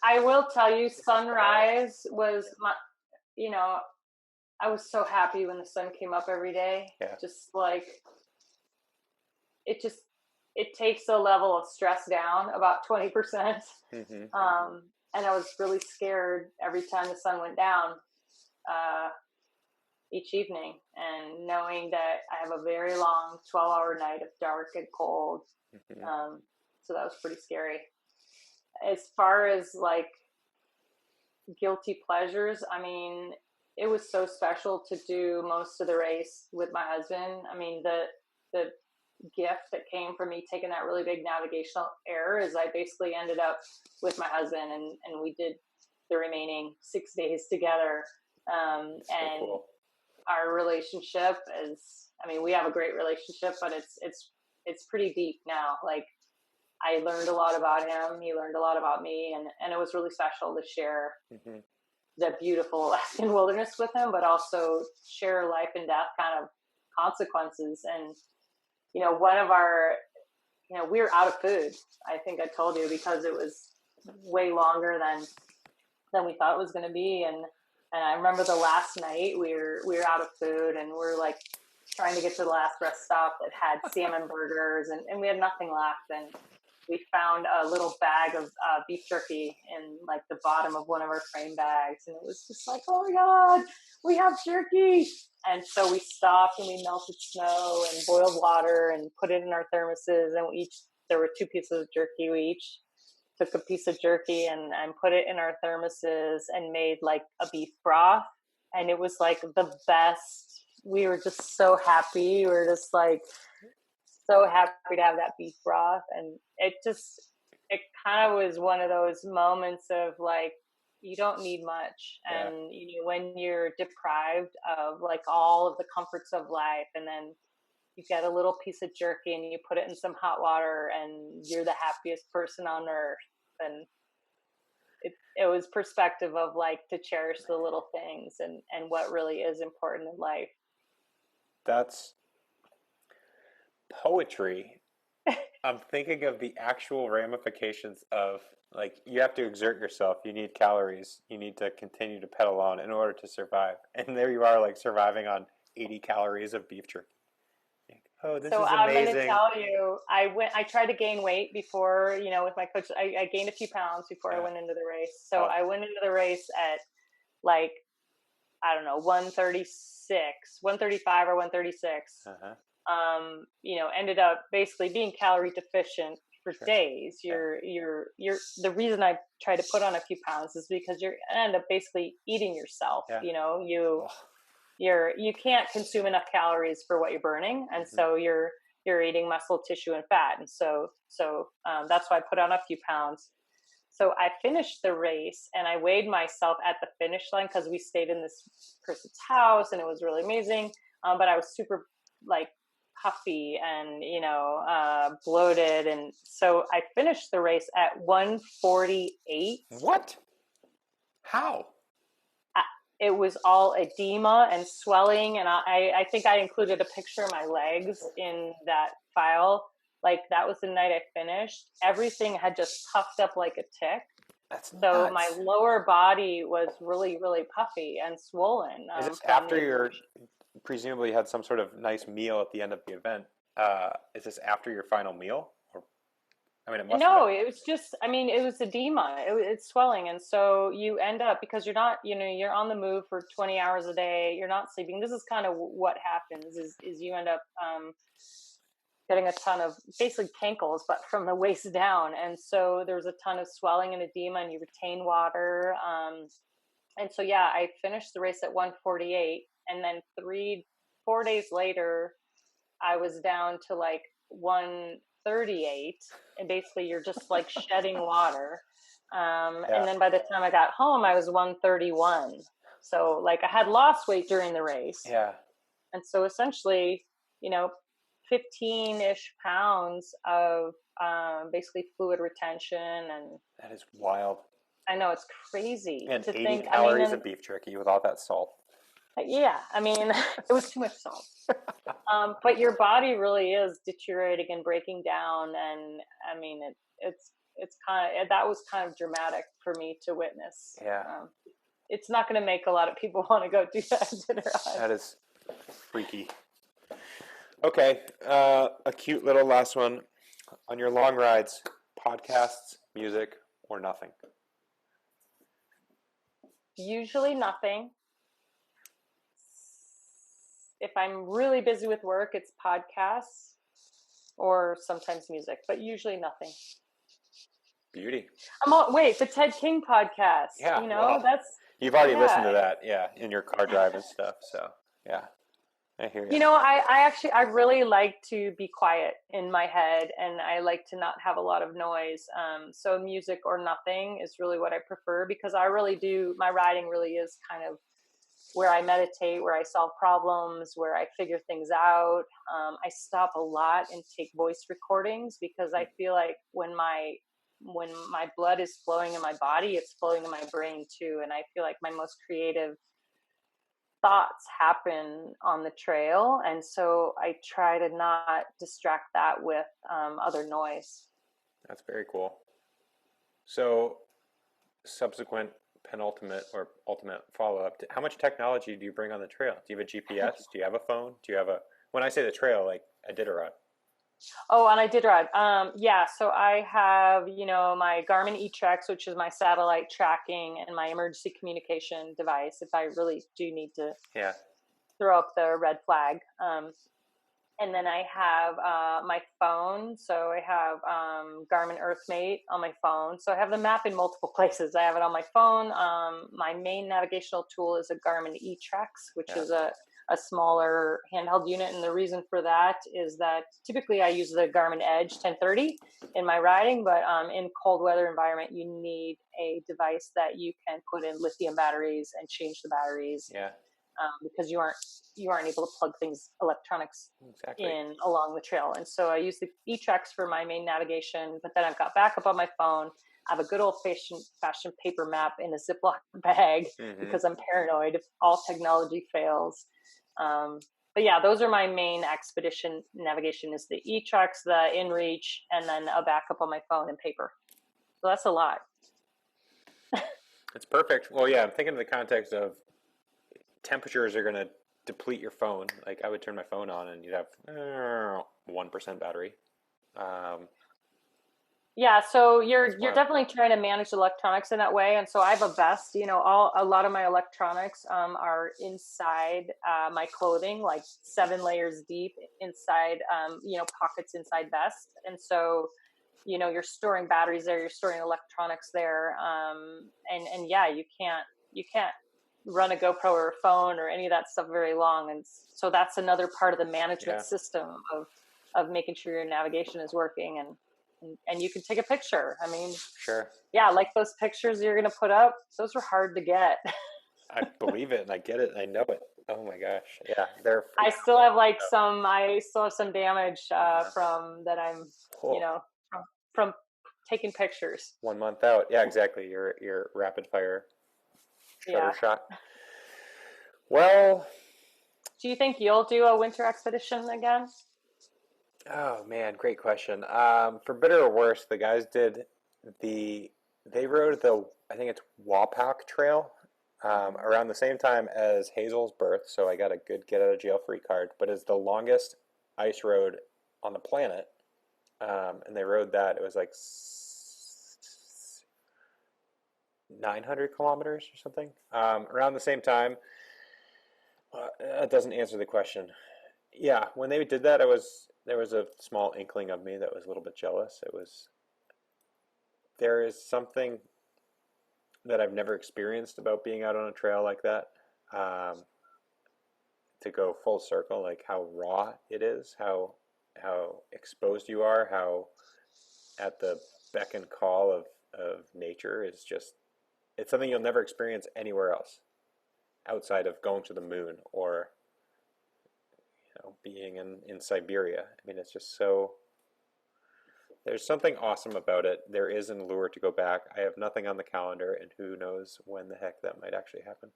I will tell you, sunrise was I was so happy when the sun came up every day. Yeah. Just like, it takes a level of stress down about 20%. Mm-hmm. And I was really scared every time the sun went down each evening, and knowing that I have a very long 12-hour night of dark and cold. Mm-hmm. So that was pretty scary. As far as like guilty pleasures, I mean, it was so special to do most of the race with my husband. I mean, the gift that came from me taking that really big navigational error is I basically ended up with my husband, and we did the remaining 6 days together. And cool. Our relationship is, I mean, we have a great relationship, but it's pretty deep now. Like, I learned a lot about him. He learned a lot about me, and it was really special to share mm-hmm. the beautiful Alaskan wilderness with him, but also share life and death kind of consequences. And, one of our, we were out of food. I think I told you, because it was way longer than we thought it was going to be. And I remember the last night we were out of food, and we're like trying to get to the last rest stop that had salmon burgers, and we had nothing left. And we found a little bag of beef jerky in like the bottom of one of our frame bags. And it was just like, oh my God, we have jerky. And so we stopped and we melted snow and boiled water and put it in our thermoses. And there were 2 pieces of jerky. We each took a piece of jerky and put it in our thermoses and made like a beef broth. And it was like the best. We were just so happy. We were just like so happy to have that beef broth. And it kind of was one of those moments of like, you don't need much. Yeah. And when you're deprived of like all of the comforts of life, and then you get a little piece of jerky and you put it in some hot water, and you're the happiest person on earth. And it was perspective of like to cherish the little things and what really is important in life. That's poetry. I'm thinking of the actual ramifications of, like, you have to exert yourself. You need calories. You need to continue to pedal on in order to survive. And there you are, like, surviving on 80 calories of beef jerky. Oh, this is amazing. So I'm going to tell you, I tried to gain weight before, with my coach. I gained a few pounds before I went into the race. So I went into the race at like, I don't know, 135 or 136. Uh-huh. Ended up basically being calorie deficient for days. You're the reason I try to put on a few pounds is because you end up basically eating yourself. Yeah. You can't consume enough calories for what you're burning, and mm-hmm. so you're eating muscle tissue and fat, and so that's why I put on a few pounds. So I finished the race, and I weighed myself at the finish line because we stayed in this person's house, and it was really amazing. But I was super like puffy and bloated, and so I finished the race at 148. What? How? It was all edema and swelling, and I think I included a picture of my legs in that file. Like, that was the night I finished. Everything had just puffed up like a tick. That's nuts. So my lower body was really, really puffy and swollen. Is this after you presumably had some sort of nice meal at the end of the event? Is this after your final meal? Or? I mean, it must No, have been. it was just, I mean, it was edema. It's swelling. And so you end up, because you're not, you're on the move for 20 hours a day. You're not sleeping. This is kind of what happens is you end up getting a ton of basically cankles, but from the waist down. And so there's a ton of swelling and edema, and you retain water. And so, yeah, I finished the race at 1:48. And then 4 days later, I was down to like 1:38, and basically you're just like shedding water. And then by the time I got home, I was 1:31. So like I had lost weight during the race. Yeah. And so essentially, 15-ish pounds of basically fluid retention. And That is wild. I know, it's crazy And to 80 think. calories of beef jerky with all that salt. Yeah, I mean, it was too much salt. But your body really is deteriorating and breaking down, and I mean, it's kind of, that was kind of dramatic for me to witness. Yeah, it's not going to make a lot of people want to go do that Iditarod. That is freaky. Okay, a cute little last one. On your long rides, podcasts, music, or nothing? Usually nothing. If I'm really busy with work, it's podcasts or sometimes music, but usually nothing. Beauty. Wait, the Ted King podcast. Yeah, that's. You've already listened to that, in your car drive and stuff. So, yeah, I hear you. I really like to be quiet in my head, and I like to not have a lot of noise. So music or nothing is really what I prefer, because I really do. My riding really is kind of where I meditate, where I solve problems, where I figure things out. I stop a lot and take voice recordings, because I feel like when my blood is flowing in my body, it's flowing in my brain too. And I feel like my most creative thoughts happen on the trail. And so I try to not distract that with other noise. That's very cool. So subsequent penultimate or ultimate follow-up, how much technology do you bring on the trail? Do you have a GPS? Do you have a phone? Do you have when I say the trail, like Iditarod? Oh, and Iditarod. So I have, my Garmin eTrex, which is my satellite tracking and my emergency communication device if I really do need to throw up the red flag. And then I have my phone. So I have Garmin EarthMate on my phone. So I have the map in multiple places. I have it on my phone. My main navigational tool is a Garmin eTrex, which is a smaller handheld unit. And the reason for that is that typically I use the Garmin Edge 1030 in my riding, but in cold weather environment, you need a device that you can put in lithium batteries and change the batteries. Yeah. Because you aren't able to plug electronics in along the trail. And so I use the eTrex for my main navigation, but then I've got backup on my phone. I have a good old fashioned paper map in a Ziploc bag because I'm paranoid if all technology fails. But yeah, those are my main expedition navigation is the eTrex, the InReach, and then a backup on my phone and paper. So that's a lot. It's perfect. Well, yeah, I'm thinking in the context of temperatures are going to deplete your phone. Like I would turn my phone on and you'd have 1% battery. Yeah, so you're definitely trying to manage electronics in that way. And so I have a vest. A lot of my electronics are inside my clothing, like 7 layers deep inside, pockets inside vest. And so, you're storing batteries there, you're storing electronics there, and yeah, you can't run a GoPro or a phone or any of that stuff very long. And so that's another part of the management system of making sure your navigation is working and you can take a picture. I mean, sure. Yeah. Like those pictures you're going to put up, those were hard to get. I believe it and I get it and I know it. Oh my gosh. Yeah. I still have some damage from that. I'm, from taking pictures. 1 month out. Yeah, exactly. Your rapid fire shutter shot. Well, do you think you'll do a winter expedition again? Oh man, great question. For better or worse, the guys they rode I think it's Wapak Trail around the same time as Hazel's birth, so I got a good get out of jail free card, but it's the longest ice road on the planet. and they rode that. It was like 900 kilometers or something. Around the same time. That doesn't answer the question. Yeah, when they did that, there was a small inkling of me that was a little bit jealous. There is something that I've never experienced about being out on a trail like that. To go full circle, like how raw it is, how exposed you are, how at the beck and call of nature is just, it's something you'll never experience anywhere else outside of going to the moon or being in Siberia. I mean, it's just so, there's something awesome about it. There is an allure to go back. I have nothing on the calendar, and who knows when the heck that might actually happen.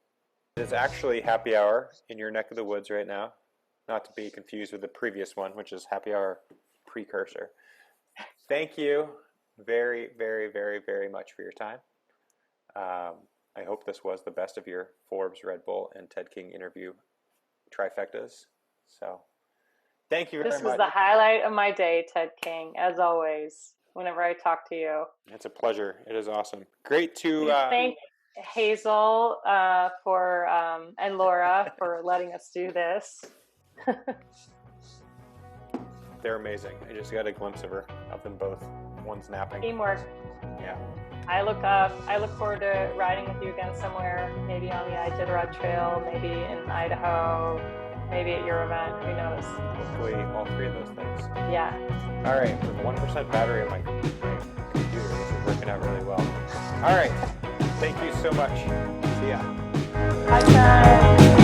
It is actually happy hour in your neck of the woods right now, not to be confused with the previous one, which is happy hour precursor. Thank you very, very, very, very much for your time. I hope this was the best of your Forbes, Red Bull, and Ted King interview trifectas. So thank you very much. This was the highlight of my day, Ted King, as always, whenever I talk to you. It's a pleasure. It is awesome. Great to... Thank Hazel and Laura for letting us do this. They're amazing. I just got a glimpse of them both. One's napping. Teamwork. Yeah. I look forward to riding with you again somewhere, maybe on the Iditarod Trail, maybe in Idaho, maybe at your event, who knows. Hopefully all three of those things. Yeah. All right, with 1% battery on my computer, this is working out really well. All right, thank you so much. See ya. Bye, guys.